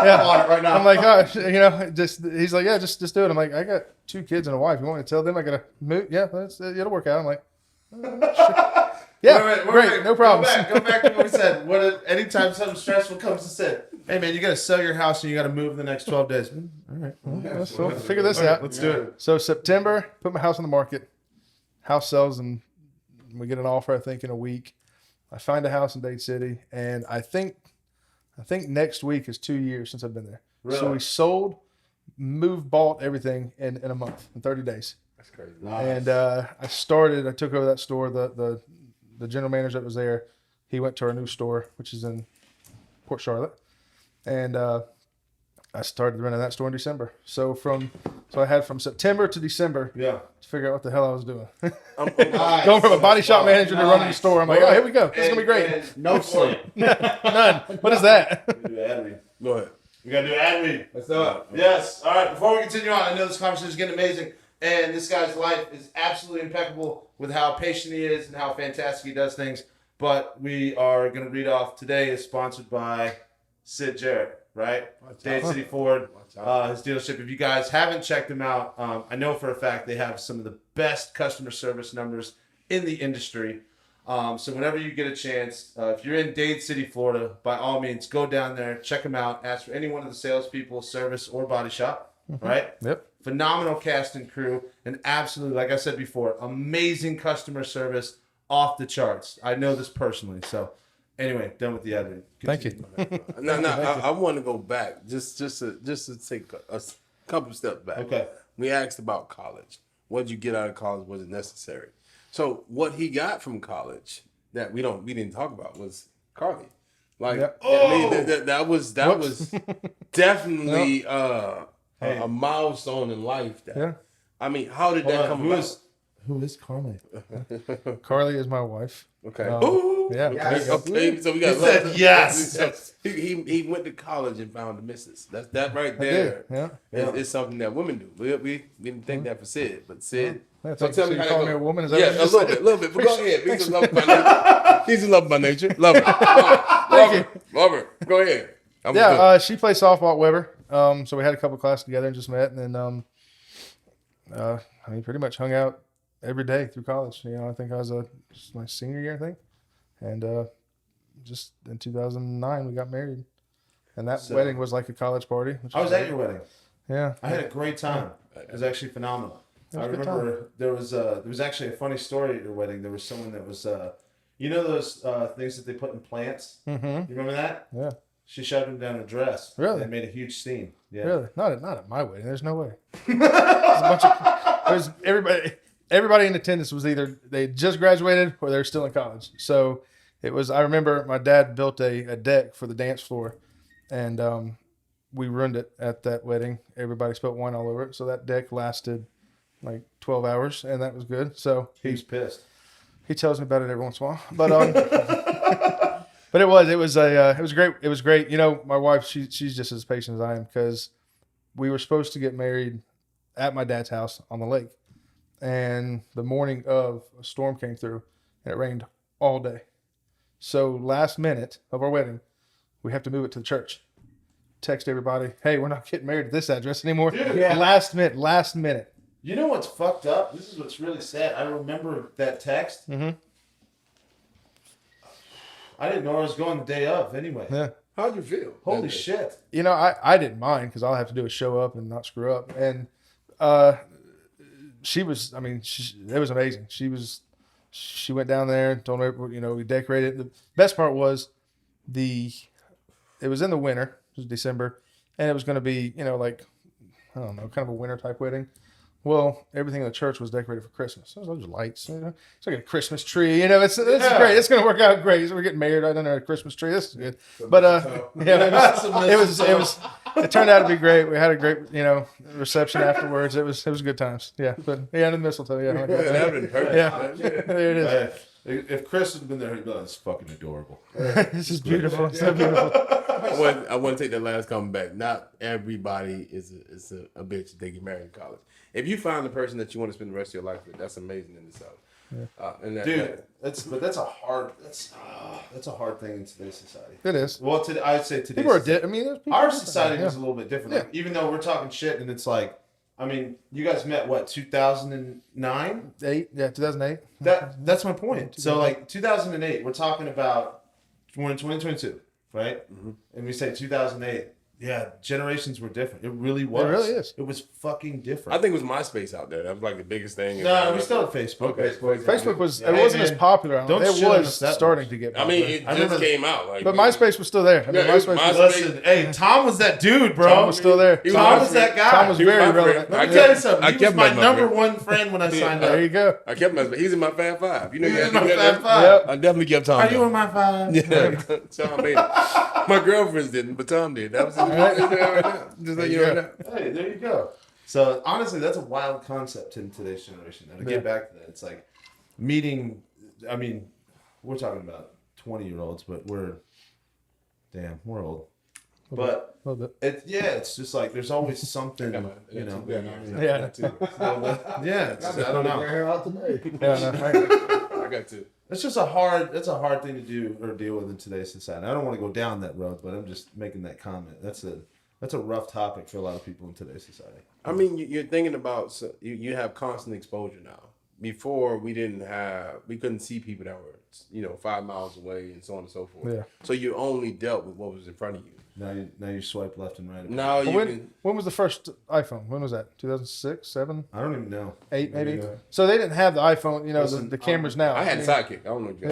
yeah, On it right now. I'm like, he's like, yeah, just do it. I'm like, I got 2 kids and a wife. You want me to tell them I gotta move? Yeah, it'll work out. I'm like, yeah, great, no problem. Go back to what we said. Anytime something stressful comes to Sid, hey man, you got to sell your house and you got to move in the next 12 days. All right, We'll figure this out. let's do it. So September, put my house on the market. House sells and we get an offer, I think, in a week. I find a house in Dade City, and I think next week is 2 years since I've been there. Really? So we sold, moved, bought everything in a month, in 30 days. That's crazy. And I took over that store. The general manager that was there, he went to our new store, which is in Port Charlotte. And I started running that store in December. So I had from September to December Yeah. to figure out what the hell I was doing. Nice. Going from a body shop manager to running the Nice. store. I'm like, oh, here we go. This is going to be great. No sleep. None. What is that? Do ad read. Go ahead. We got to do ad read. Let's do it. Yes. All right. Before we continue on, I know this conversation is getting amazing, and this guy's life is absolutely impeccable with how patient he is and how fantastic he does things. But we are going to read off. Today is sponsored by Sid Jarret, right? Dade City Ford, his dealership. If you guys haven't checked him out, I know for a fact they have some of the best customer service numbers in the industry. So whenever you get a chance, if you're in Dade City, Florida, by all means, go down there, check them out, ask for any one of the salespeople, service, or body shop, right? Yep. Phenomenal cast and crew, and absolutely, like I said before, amazing customer service, off the charts. I know this personally. So anyway, done with the ad read. Thank you. No, I want to go back just to take a couple steps back. Okay. We asked about college. What did you get out of college? Was it necessary? So what he got from college that we didn't talk about was Carly. Like, Yep. I mean, that was definitely a milestone in life. Yeah. I mean, how did that come about? Who is Carly? Carly is my wife. Okay. Yeah. Okay. So we got. He said yes. He went to college and found the missus. That right there. Yeah. Is something that women do. We didn't think that for Sid, but Sid. Yeah, So tell me you how call that me a go. woman? Is that Yeah, what you a just little said? bit, little bit. But go ahead. He's in love by nature. He's in love by nature. Love her. Love her. Go ahead. She played softball at Weber. So we had a couple classes together and just met, and then I mean, pretty much hung out every day through college. You know, I think I was my senior year, I think, and just in 2009 we got married, and that wedding was like a college party. I was at your wedding. Yeah, I had a great time. It was actually phenomenal. It was I a good remember there was actually a funny story at your wedding. There was someone that was you know those things that they put in plants. Mm-hmm. You remember that? Yeah. She shoved him down her dress. Really? They made a huge scene. Yeah. Really? Not at my wedding. There's no way. There's everybody in attendance was either they just graduated or they're still in college. So it was. I remember my dad built a deck for the dance floor, and we ruined it at that wedding. Everybody spilled wine all over it. So that deck lasted like 12 hours, and that was good. So He's pissed. he tells me about it every once in a while. But but it was great. It was great. You know, my wife, she's just as patient as I am, because we were supposed to get married at my dad's house on the lake, and the morning of, a storm came through and it rained all day. So last minute of our wedding, we have to move it to the church. Text everybody, hey, we're not getting married at this address anymore. Yeah. Last minute. You know what's fucked up? This is what's really sad. I remember that text. Mm-hmm. I didn't know I was going the day of anyway. Yeah. How'd you feel? Holy shit. You know, I didn't mind, because all I have to do is show up and not screw up. And she was, I mean, it was amazing. She went down there and told me, you know, we decorated. The best part was it was in the winter, it was December, and it was going to be, you know, like, I don't know, kind of a winter type wedding. Well, everything in the church was decorated for Christmas. There's those lights, you know? It's like a Christmas tree, you know. It's great. It's going to work out great. So we're getting married right under a Christmas tree. This is good. But it turned out to be great. We had a great, you know, reception afterwards. It was good times. Yeah, but yeah, the mistletoe. Yeah, That would have been perfect. yeah. There it is. If Chris had been there, he'd be like, "It's fucking adorable." This is beautiful. It's so beautiful. I want to take that last comment back. Not everybody is a bitch if they get married in college. If you find the person that you want to spend the rest of your life with, that's amazing in itself. Yeah. Dude, that's a hard thing in today's society. It is. Well, I'd say today's People are I mean, there's people our different. society Yeah. is a little bit different. Like, even though we're talking shit, and it's like, I mean, you guys met what, 2009? 2008. That's my point. So like 2008, we're talking about we're in 2022, right? Mm-hmm. And we say 2008. Yeah, generations were different. It really was. It really is. It was fucking different. I think it was MySpace out there. That was like the biggest thing. No, we still had Facebook. Okay. Facebook was. Yeah. It wasn't Hey, as popular. don't It shit on was us that starting much. to get I popular. mean, it just came out. Like, But MySpace was still there. I mean, Yeah, it was MySpace Listen, hey, Tom was that dude, bro. Tom was still there. He Tom my was that friend. guy. Tom was He was very my friend. relevant. Let me tell you something. I He was kept my him as my number friend. one friend when I signed up. There you go. I kept him. He's in my Fab Five. You know, He you was had my to do Fab that. Five. Yep. I definitely kept Tom. Are you on my five? Yeah, Tom made it. My girlfriends didn't, but Tom did. That was right now. Just like you right now. Hey, there you go. So honestly, that's a wild concept in today's generation. Now to get back to that, it's like meeting. I mean, we're talking about 20-year-olds, but we're old. But A little bit. it's just like there's always something, you know. Yeah. Yeah, I don't know. Hair out today. Yeah, no, I got two. It's just a hard thing to do or deal with in today's society. I don't want to go down that road, but I'm just making that comment. That's a rough topic for a lot of people in today's society. I mean, you're thinking about you have constant exposure now. Before we couldn't see people that were 5 miles away and so on and so forth. Yeah. So you only dealt with what was in front of you. Now you swipe left and right. Now you can. when was the first iPhone? When was that? 2006, 7, I don't even know. 8, maybe. Yeah. So they didn't have the iPhone. You know, Listen, the cameras now. I had a sidekick. I don't know if you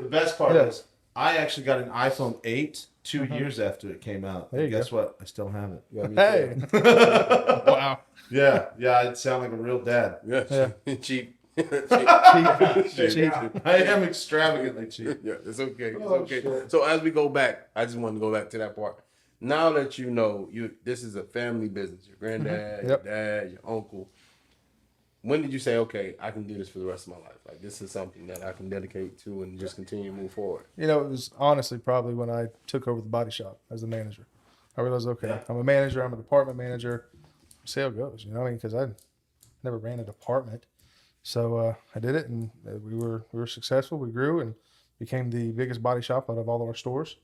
The best part Yeah. is I actually got an iPhone 8 2 years after it came out. There you And guess what? I still have it. Hey. Wow. Yeah, I'd sound like a real dad. Yeah. Cheap. Cheap. I am extravagantly cheap. Yeah, it's okay. It's Oh, okay. shit. So as we go back, I just wanted to go back to that part. Now that you know this is a family business, your granddad, Yep. your dad, your uncle. When did you say, okay, I can do this for the rest of my life? Like this is something that I can dedicate to and just continue to move forward. You know, it was honestly probably when I took over the body shop as the manager. I realized, okay, I'm a manager, I'm a department manager. See how it goes, you know what I mean? Because I never ran a department. So I did it, and we were successful. We grew and became the biggest body shop out of all of our stores.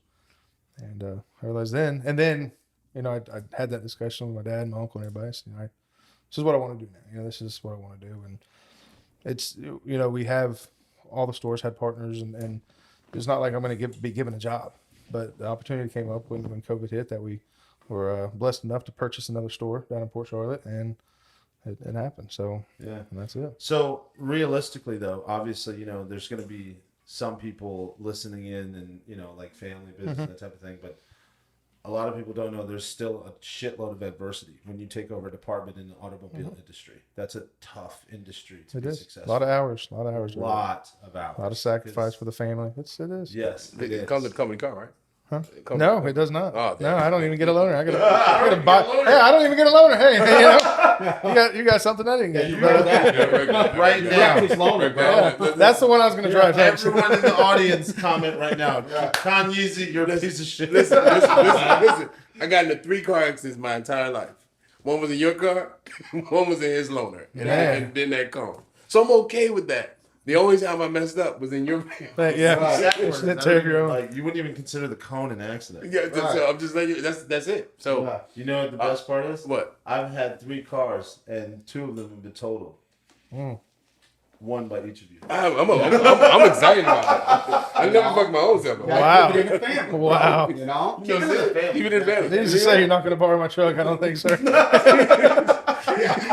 And I realized then, you know, I had that discussion with my dad and my uncle and everybody. So, you know, this is what I want to do now. You know, this is what I want to do. And it's, you know, we have all the stores had partners, and it's not like I'm going to be given a job. But the opportunity came up when COVID hit that we were blessed enough to purchase another store down in Port Charlotte, and it happened. So Yeah. and that's it. So realistically, though, obviously, you know, there's going to be some people listening in, and you know, like family business, that type of thing. But a lot of people don't know there's still a shitload of adversity when you take over a department in the automobile industry. That's a tough industry to It be is successful. a lot of hours, a lot of hours. a lot of sacrifice for the family. It is. Yes, It comes with a company car, right? Huh? It comes No, with- it does not. Oh, No, damn. I don't even get a loaner. I gotta buy. Hey, I don't even get a loaner. Hey, you know, you got something I didn't get. You know that. Right now. Practice loaner, bro. Yeah, that's the one I was gonna drive. Thanks. Everyone in the audience, comment right now. Con Yeezy, you're a piece of shit. Listen. I got into 3 car accidents my entire life. One was in your car, one was in his loaner, and then that car. So I'm okay with that. The only time I messed up was in your Yeah, Backwards. Shouldn't take your own. Like, you wouldn't even consider the cone an accident. Yeah, so I'm just letting you. That's it. So You know what the best part is? what? I've had 3 cars, and 2 of them have been totaled. Mm. One by each of you. I'm excited about that. I never fucked my own self up. Wow. Keep it in the family, Wow. You know? You know what I'm saying? Even in family. Needless to say, you're not gonna borrow my truck. I don't think, sir.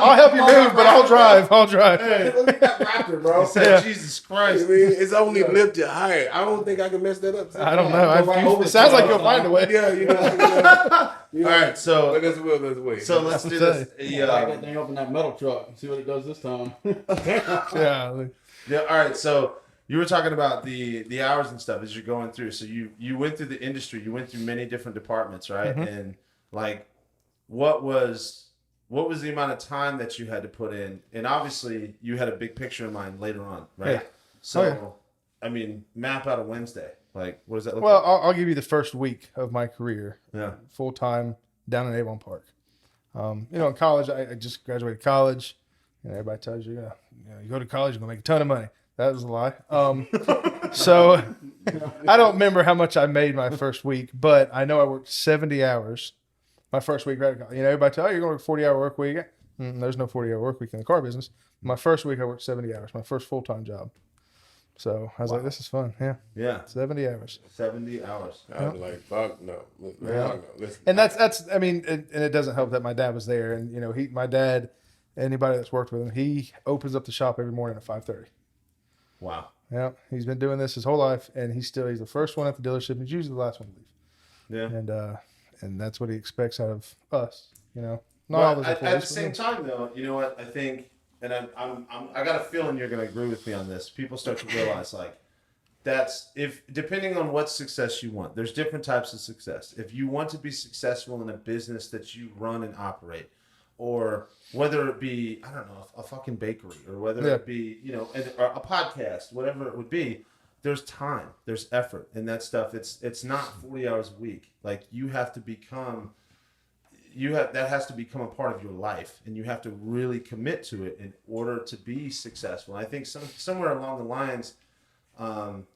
I'll help you move, but I'll drive. I'll drive. Look at that Raptor, bro. Said, Yeah. Jesus I Christ. mean, it's only lifted higher. I don't think I can mess that up. I don't know. Go right over It sounds the like you'll top. find a way. Yeah, you know. All right, But so that's the way. let's do That's this. Yeah, like that thing open that metal truck and see what it does this time. Yeah. Yeah, all right. So you were talking about the hours and stuff as you're going through. So you went through the industry. You went through many different departments, right? And like, what was the amount of time that you had to put in? And obviously, you had a big picture in mind later on, right? Yeah. So, yeah. I mean, map out a Wednesday. Like, what does that look Well, like? I'll give you the first week of my career, Yeah. full time down in Avon Park. You know, in college, I just graduated college. You know, everybody tells you, you go to college, you're gonna make a ton of money. That was a lie. So I don't remember how much I made my first week, but I know I worked 70 hours my first week. Right? You know, everybody tells you you're gonna work a 40-hour work week. There's no 40-hour work week in the car business. My first week, I worked 70 hours. My first full time job. So I was like, this is fun. Yeah, Yeah. 70 hours. 70 hours. I was like, fuck no. Fuck no. Listen. And that's I mean, and it doesn't help that my dad was there, and you know, my dad, anybody that's worked with him, he opens up the shop every morning at 5:30. Wow. Yeah, he's been doing this his whole life, and he's the first one at the dealership. He's usually the last one to leave, Yeah. and that's what he expects out of us. You know, not Well, all those at the employees, same time, though, you know what? I think, and I got a feeling you're going to agree with me on this. People start to realize, like, depending on what success you want, there's different types of success. If you want to be successful in a business that you run and operate, or whether it be, I don't know, a fucking bakery, or whether it be, you know, or a podcast, whatever it would be, there's time, there's effort, and that stuff. It's not 40 hours a week. Like, you have to become. That has to become a part of your life, and you have to really commit to it in order to be successful. And I think somewhere along the lines, I'm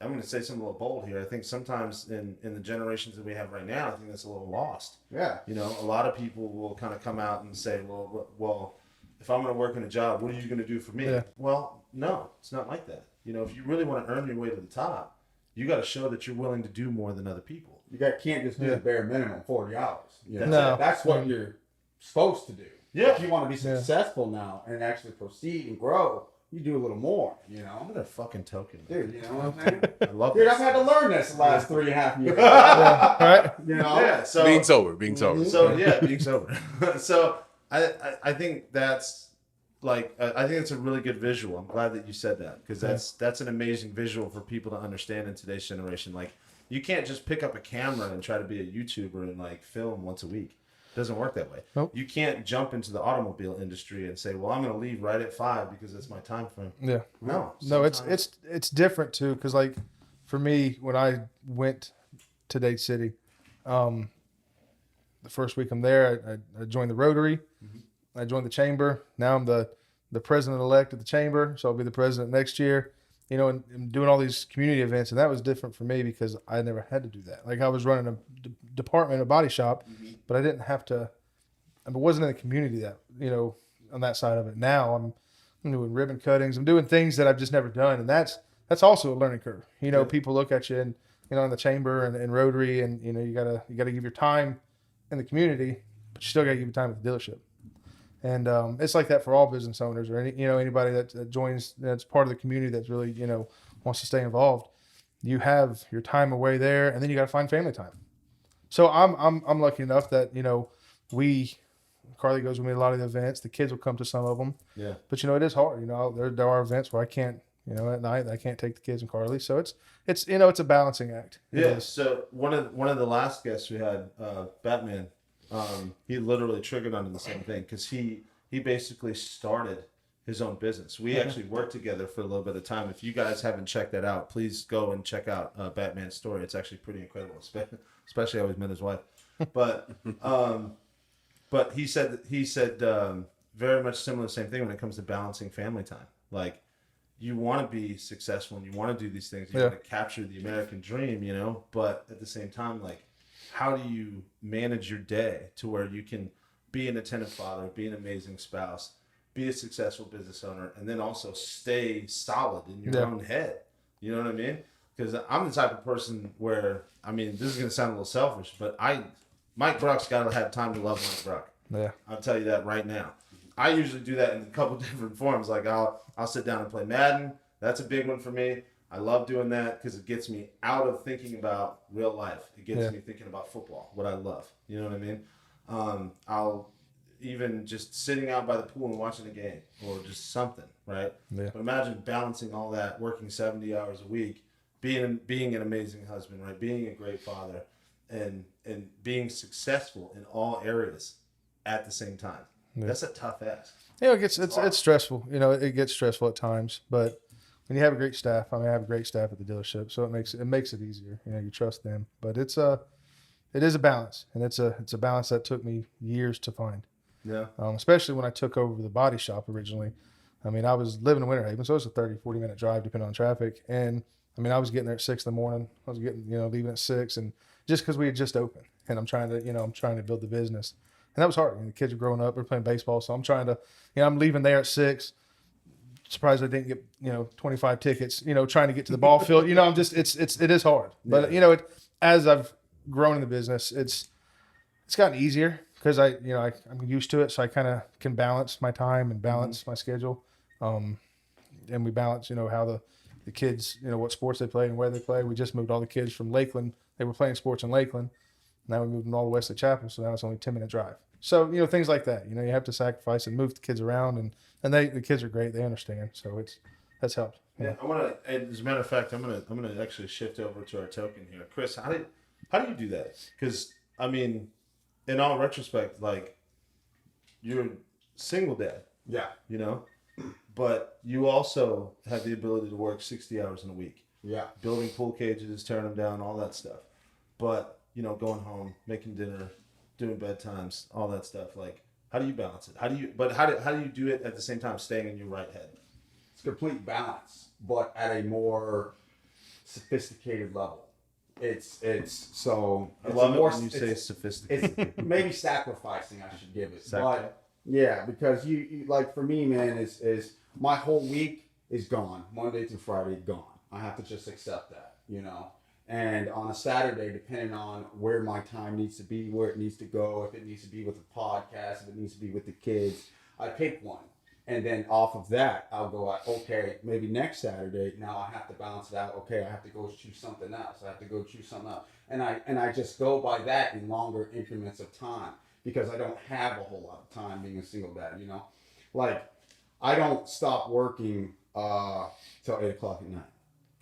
going to say something a little bold here. I think sometimes in the generations that we have right now, I think that's a little lost. Yeah. You know, a lot of people will kind of come out and say, well, if I'm going to work in a job, what are you going to do for me? Yeah. Well, no, it's not like that. You know, if you really want to earn your way to the top, you got to show that you're willing to do more than other people. You can't just do the bare minimum, 40 hours. You know? No. That's what you're supposed to do. Yeah. If you want to be successful now and actually proceed and grow, you do a little more, you know? I'm a fucking token. Dude, you know what I'm saying? I love Dude, this. I've had to learn this the last 3.5 years. right? You know? Yeah, so Being sober. So yeah, being sober. So I think that's like I think it's a really good visual. I'm glad that you said that because that's an amazing visual for people to understand in today's generation. Like you can't just pick up a camera and try to be a YouTuber and like film once a week. It doesn't work that way. Nope. You can't jump into the automobile industry and say, "Well, I'm going to leave right at 5 because that's my time frame." Yeah. No, No, it's different too because like for me when I went to Dade City, the first week I'm there, I joined the Rotary. I joined the chamber. Now I'm the president-elect of the chamber, so I'll be the president next year. You know, and doing all these community events, and that was different for me because I never had to do that. Like I was running a department, a body shop, but I didn't have to. I wasn't in the community that on that side of it. Now I'm doing ribbon cuttings. I'm doing things that I've just never done, and that's also a learning curve. People look at you and in the chamber and Rotary, and you gotta give your time in the community, but you still gotta give your time at the dealership. And it's like that for all business owners or anybody that joins that's part of the community that's really wants to stay involved. You have your time away there, and then you got to find family time. So I'm lucky enough that Carly goes with me to a lot of the events. The kids will come to some of them. Yeah. But it is hard. There are events where I can't. At night I can't take the kids and Carly. So it's it's a balancing act. Yeah. So one of the last guests we had, Batman. He literally triggered onto the same thing because he basically started his own business. We actually worked together for a little bit of time. If you guys haven't checked that out, please go and check out Batman's story. It's actually pretty incredible, especially how he's met his wife. But he said very much similar same thing when it comes to balancing family time. Like you want to be successful and you want to do these things. You want to capture the American dream, but at the same time, like, how do you manage your day to where you can be an attentive father, be an amazing spouse, be a successful business owner, and then also stay solid in your own head? You know what I mean? Because I'm the type of person where, this is going to sound a little selfish, but Mike Bruck's got to have time to love Mike Bruck. Yeah. I'll tell you that right now. I usually do that in a couple different forms. Like I'll sit down and play Madden. That's a big one for me. I love doing that because it gets me out of thinking about real life. It gets me thinking about football, what I love. You know what I mean? I'll even just sitting out by the pool and watching a game or just something, right? Yeah. But imagine balancing all that, working 70 hours a week, being an amazing husband, right? Being a great father, and being successful in all areas at the same time. Yeah. That's a tough ask. It's stressful. It gets stressful at times, but when you have a great staff, I have a great staff at the dealership, so it makes it easier. You trust them, but it is a balance, and it's a balance that took me years to find. Yeah. Especially when I took over the body shop originally. I was living in Winter Haven, so it was a 30-40 minute drive depending on traffic, and I was getting there at 6 in the morning. I was getting leaving at 6, and just because we had just opened, and I'm trying to build the business, and that was hard. The kids are growing up, they're playing baseball, so I'm trying to, I'm leaving there at 6. Surprised I didn't get 25 tickets, trying to get to the ball field. It is hard. But as I've grown in the business, it's gotten easier because I'm used to it, so I kind of can balance my time and balance my schedule. And we balance how the kids, what sports they play and where they play. We just moved all the kids from Lakeland. They were playing sports in Lakeland. Now we moved them all the west to Chapel, so now it's only a 10-minute drive. So things like that. You have to sacrifice and move the kids around, and the kids are great. They understand, so that's helped. Yeah, I want to. As a matter of fact, I'm gonna actually shift over to our token here, Chris. How do you do that? Because in all retrospect, like you're a single dad. Yeah. But you also have the ability to work 60 hours in a week. Yeah. Building pool cages, tearing them down, all that stuff. But going home, making dinner, doing bedtimes, all that stuff. Like, how do you balance it? How do you do it at the same time staying in your right head? It's complete balance, but at a more sophisticated level. It's so. I love it when you say sophisticated. It's maybe sacrificing, I should give it. But yeah, because you like for me, man, is my whole week is gone. Monday through Friday, gone. I have to just accept that, And on a Saturday, depending on where my time needs to be, where it needs to go, if it needs to be with the podcast, if it needs to be with the kids, I pick one. And then off of that, I'll go like, okay, maybe next Saturday, now I have to balance it out. Okay, I have to go choose something else. I have to go choose something else. And I just go by that in longer increments of time because I don't have a whole lot of time being a single dad, Like, I don't stop working till 8 o'clock at night.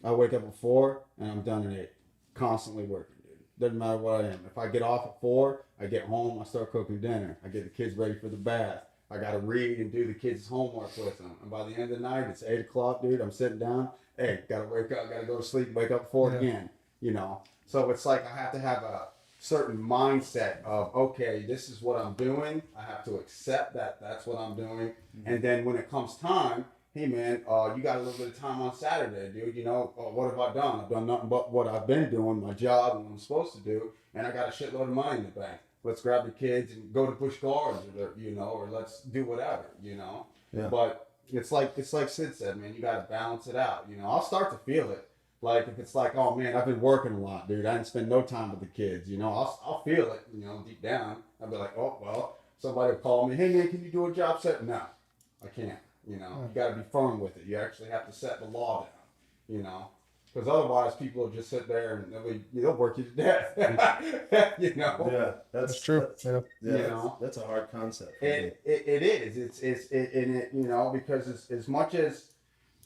I wake up at 4 and I'm done at 8. Constantly working, dude. Doesn't matter what I am. If I get off at 4, I get home, I start cooking dinner. I get the kids ready for the bath. I got to read and do the kids' homework with them. And by the end of the night, it's 8 o'clock, dude. I'm sitting down. Hey, got to wake up, got to go to sleep, wake up at 4 again, you know. So it's like I have to have a certain mindset of, okay, this is what I'm doing. I have to accept that that's what I'm doing. And then when it comes time, hey, man, you got a little bit of time on Saturday, dude. You know, what have I done? I've done nothing but what I've been doing, my job and what I'm supposed to do. And I got a shitload of money in the bank. Let's grab the kids and go to Busch Gardens, or, you know, or let's do whatever, you know. Yeah. But it's like Sid said, man, you got to balance it out. You know, I'll start to feel it. Like if it's like, oh man, I've been working a lot, dude. I didn't spend no time with the kids. You know, I'll feel it. You know, deep down, I'll be like, oh well. Somebody will call me, hey man, can you do a job set? No, I can't. You know, you got to be firm with it. You actually have to set the law down. You know. Because otherwise, people will just sit there and they'll work you to death. You know. Yeah, that's true. Yeah, you know, that's a hard concept. It is. It's you know, because as much as,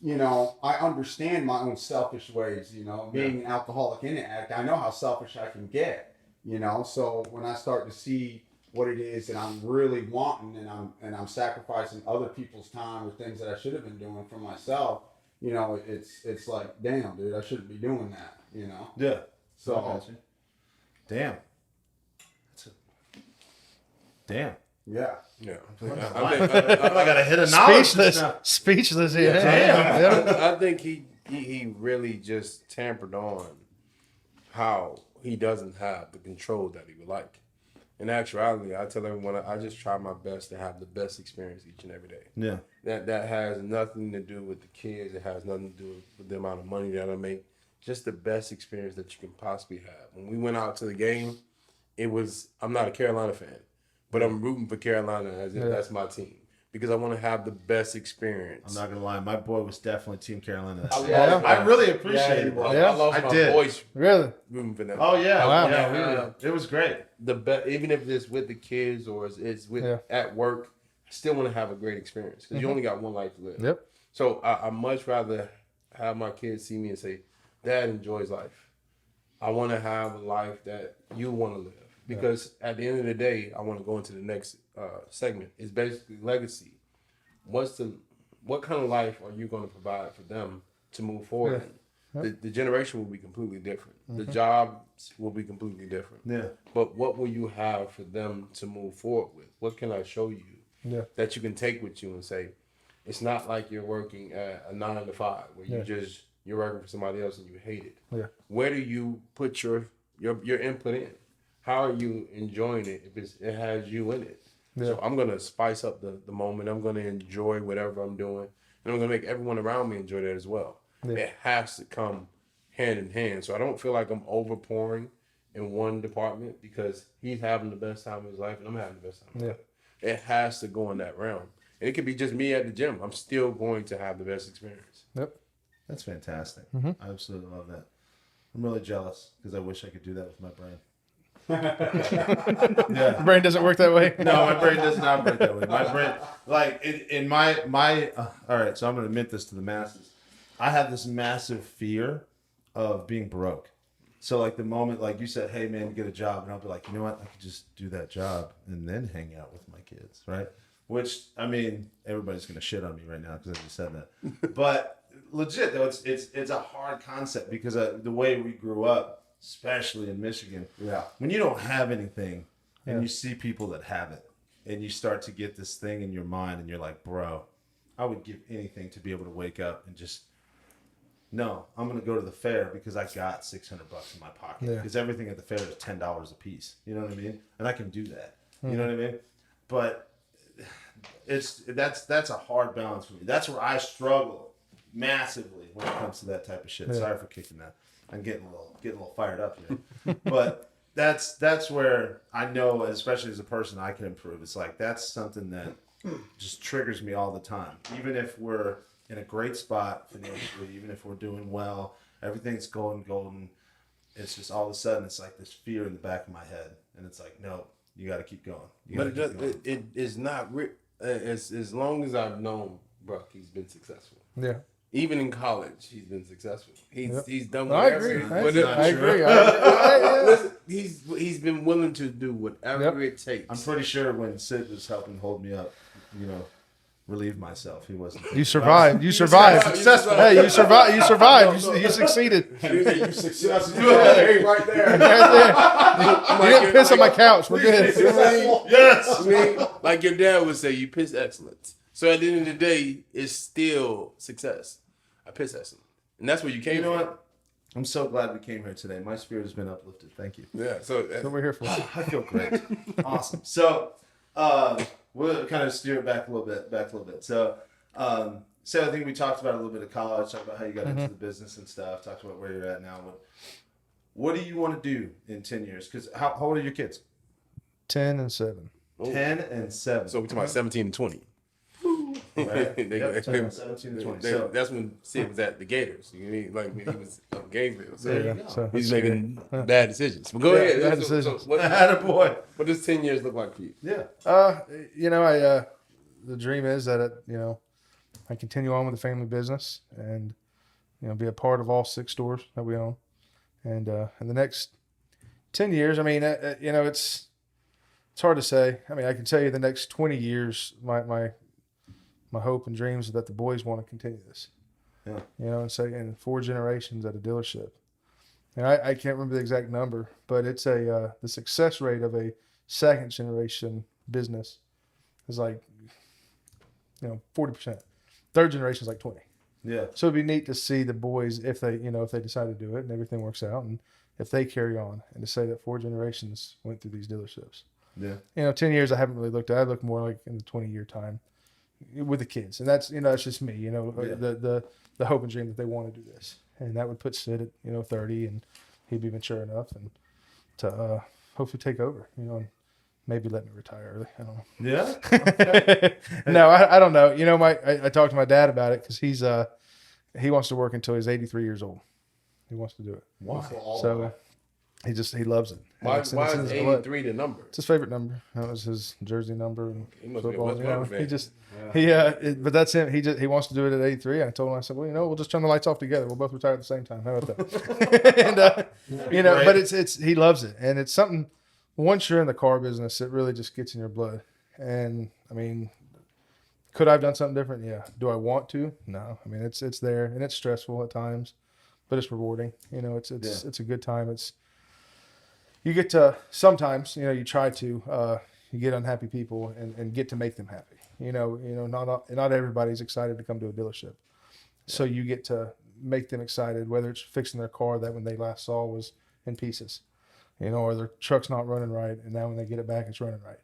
you know, I understand my own selfish ways. You know, being an alcoholic and an addict, I know how selfish I can get. You know, so when I start to see what it is that I'm really wanting, and I'm sacrificing other people's time or things that I should have been doing for myself. You know, it's like, damn, dude, I shouldn't be doing that, you know? Yeah. So, damn. Damn. Yeah. Yeah. I got to hit a knowledge. Speechless. Yeah. Damn. I think he really just tampered on how he doesn't have the control that he would like. In actuality, I tell everyone I just try my best to have the best experience each and every day. Yeah. That has nothing to do with the kids. It has nothing to do with the amount of money that I make. Just the best experience that you can possibly have. When we went out to the game, I'm not a Carolina fan, but I'm rooting for Carolina as if that's my team. Because I want to have the best experience. I'm not going to lie. My boy was definitely Team Carolina. I really appreciate it. I lost my voice really rooting for them. Oh, yeah. Wow. Yeah, it was great. Even if it's with the kids or it's with at work, I still want to have a great experience. Because you only got one life to live. Yep. So I much rather have my kids see me and say, Dad enjoys life. I want to have a life that you want to live. Because at the end of the day, I want to go into the next segment. It's basically legacy. What kind of life are you going to provide for them to move forward in? The generation will be completely different. The jobs will be completely different. Yeah. But what will you have for them to move forward with? What can I show you that you can take with you and say, it's not like you're working at a 9 to 5 where you're working for somebody else and you hate it. Yeah. Where do you put your input in? How are you enjoying it if it has you in it? Yeah. So I'm going to spice up the moment. I'm going to enjoy whatever I'm doing. And I'm going to make everyone around me enjoy that as well. Yeah. It has to come hand in hand. So I don't feel like I'm overpouring in one department because he's having the best time of his life and I'm having the best time of my life. It has to go in that realm. And it could be just me at the gym. I'm still going to have the best experience. Yep. That's fantastic. I absolutely love that. I'm really jealous because I wish I could do that with my brain. Your brain doesn't work that way. No, my brain does not work that way. My brain, like in my all right. So I'm going to admit this to the masses. I have this massive fear of being broke. So like the moment, like you said, hey man, get a job, and I'll be like, you know what, I could just do that job and then hang out with my kids, right? Which I mean, everybody's going to shit on me right now because I just said that. But legit though, it's a hard concept because the way we grew up. Especially in Michigan, when you don't have anything and you see people that have it and you start to get this thing in your mind and you're like, bro, I would give anything to be able to wake up and just, no, I'm going to go to the fair because I got $600 in my pocket because everything at the fair is $10 a piece. You know what I mean? And I can do that. You know what I mean? But that's a hard balance for me. That's where I struggle massively when it comes to that type of shit. Sorry for kicking that. I'm getting a little fired up here, but that's where I know, especially as a person, I can improve. It's like that's something that just triggers me all the time. Even if we're in a great spot financially, even if we're doing well, everything's going golden. It's just all of a sudden it's like this fear in the back of my head, and it's like, no, you got to keep going. But it is not. As long as I've known bro, he's been successful. Yeah. Even in college, he's been successful. He's done I whatever. agree. I agree. Listen, he's been willing to do whatever it takes. I'm pretty sure when Sid was helping hold me up, relieve myself, he wasn't. You survived. You survived. Successful. Hey, you survived. You survived. You succeeded. You successful. Hey, right there. You didn't piss on my couch. We're good. Yes. I mean, like your dad would say, you piss excellence. So at the end of the day, it's still success. I piss excellence. And that's where you came You know from. what? I'm so glad we came here today. My spirit has been uplifted. Thank you. Yeah, so That's what we're here for. I feel great. Awesome. So we'll kind of steer it back a little bit. So I think we talked about a little bit of college, talked about how you got into the business and stuff, talked about where you're at now. What do you want to do in 10 years? Because how old are your kids? 10 and 7. 10 and 7. we're talking about 17 and 20. Right? They- Yep, they- 17 and 20. they- So, that's when Sid was at the Gators. You know, like when he was on Gainesville. So There you Yeah. go. So he's that's making good. bad decisions. But go Yeah, ahead. bad So decisions. what attaboy. does 10 years look like for you? Yeah. The dream is that I continue on with the family business and be a part of all 6 stores that we own, and in the next 10 years, I mean, it's hard to say. I mean, I can tell you the next 20 years, my hope and dreams is that the boys want to continue this. Yeah. And say in 4 generations at a dealership. And I can't remember the exact number, but it's the success rate of a 2nd generation business is like 40%. 3rd generation is like 20. Yeah. So it'd be neat to see the boys if they decide to do it and everything works out, and if they carry on, and to say that 4 generations went through these dealerships. Yeah. 10 years I haven't really looked at. I look more like in the 20-year time with the kids, and that's that's just me. The hope and dream that they want to do this, and that would put Sid at 30, and he'd be mature enough and to hopefully take over. And maybe let me retire early. I don't know. Yeah. No, I don't know. I talked to my dad about it because he wants to work until he's 83 years old. He wants to do it. Why? So he loves it. Why It's is in his blood. 83 the number? It's his favorite number. That was his jersey number and He must be a football. West Point fan. He just but that's him. He wants to do it at 83. I told him, I said, well, we'll just turn the lights off together. We'll both retire at the same time. How about that? And but it's he loves it, and it's something. Once you're in the car business, it really just gets in your blood. And I mean, could I have done something different? Yeah. Do I want to? No. I mean, it's there, and it's stressful at times, but it's rewarding. It's a good time. You get to sometimes, you try to you get unhappy people and get to make them happy. Not everybody's excited to come to a dealership, so you get to make them excited. Whether it's fixing their car that when they last saw was in pieces, or their truck's not running right, and now when they get it back, it's running right.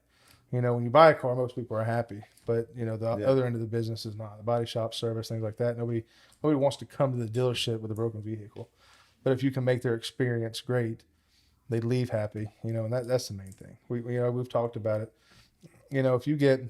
When you buy a car, most people are happy, but the other end of the business is not. The body shop, service, things like that. Nobody wants to come to the dealership with a broken vehicle, but if you can make their experience great, they leave happy. And that's the main thing. We've talked about it. If you get,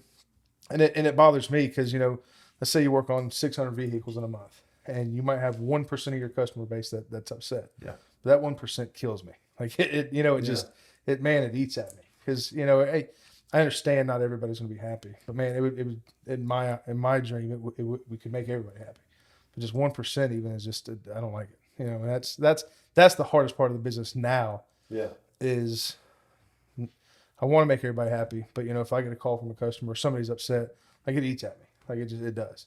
and it bothers me because let's say you work on 600 vehicles in a month, and you might have 1% of your customer base that's upset. Yeah. But that 1% kills me. Like it eats at me because hey, I understand not everybody's going to be happy, but man, it would in my dream we could make everybody happy, but just 1% even is just I don't like it. And that's the hardest part of the business now. Yeah. Is I want to make everybody happy, but if I get a call from a customer or somebody's upset, like it eats at me, like it does.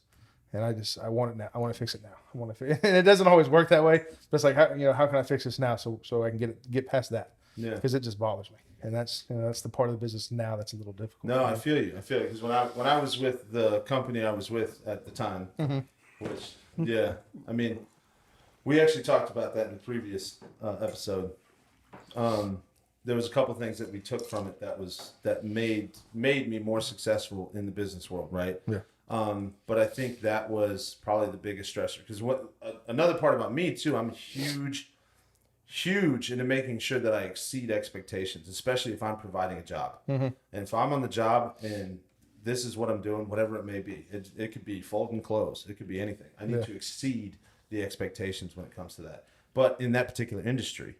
And I want it now. I want to fix it now. And it doesn't always work that way. But it's like, how can I fix this now so I can get past that? Yeah. Because it just bothers me. And that's the part of the business now that's a little difficult. No, I feel you. Because when I was with the company I was with at the time, which I mean, we actually talked about that in the previous episode. There was a couple things that we took from it that made me more successful in the business world, right? Yeah. But I think that was probably the biggest stressor because another part about me too, I'm huge into making sure that I exceed expectations, especially if I'm providing a job. And if I'm on the job and this is what I'm doing, whatever it may be, it could be folding clothes, it could be anything. I need to exceed the expectations when it comes to that. But in that particular industry,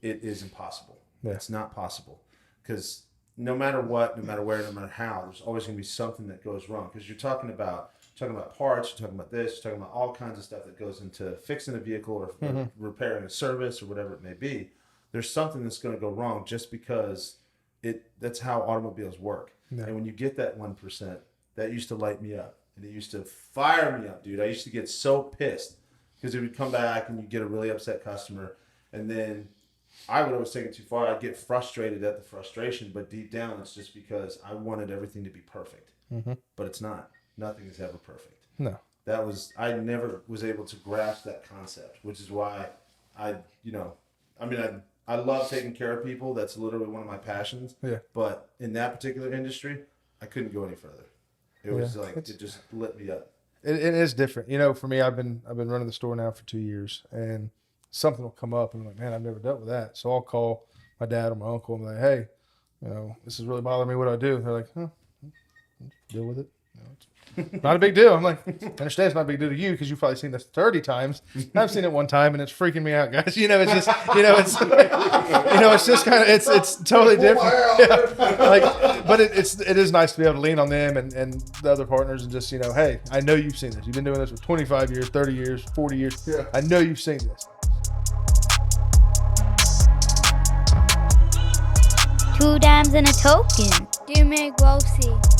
it is impossible. Yeah. It's not possible because no matter what, no matter where, no matter how, there's always going to be something that goes wrong because you're talking about talking about parts, you're talking about this, you're talking about all kinds of stuff that goes into fixing a vehicle or repairing a service or whatever it may be. There's something that's going to go wrong just because that's how automobiles work. Yeah. And when you get that 1%, that used to light me up. And it used to fire me up, dude. I used to get so pissed because it would come back and you get a really upset customer. And then I would always take it too far. I'd get frustrated at the frustration, but deep down, it's just because I wanted everything to be perfect. But it's not. Nothing is ever perfect. No. I never was able to grasp that concept, which is why I love taking care of people. That's literally one of my passions. Yeah. But in that particular industry, I couldn't go any further. It was it just lit me up. It is different. You know, for me, I've been running the store now for 2 years, and something will come up, and I'm like, man, I've never dealt with that. So I'll call my dad or my uncle and be like, hey, you know, this is really bothering me. What do I do? And they're like, deal with it. You know, it's not a big deal. I'm like, I understand it's not a big deal to you because you've probably seen this 30 times. I've seen it one time and it's freaking me out, guys. You know, it's just, it's just kind of, it's totally different. Yeah. But it is nice to be able to lean on them and the other partners and just, hey, I know you've seen this. You've been doing this for 25 years, 30 years, 40 years. Yeah. I know you've seen this. 2 dimes and a token. Dear Meg Wolsey.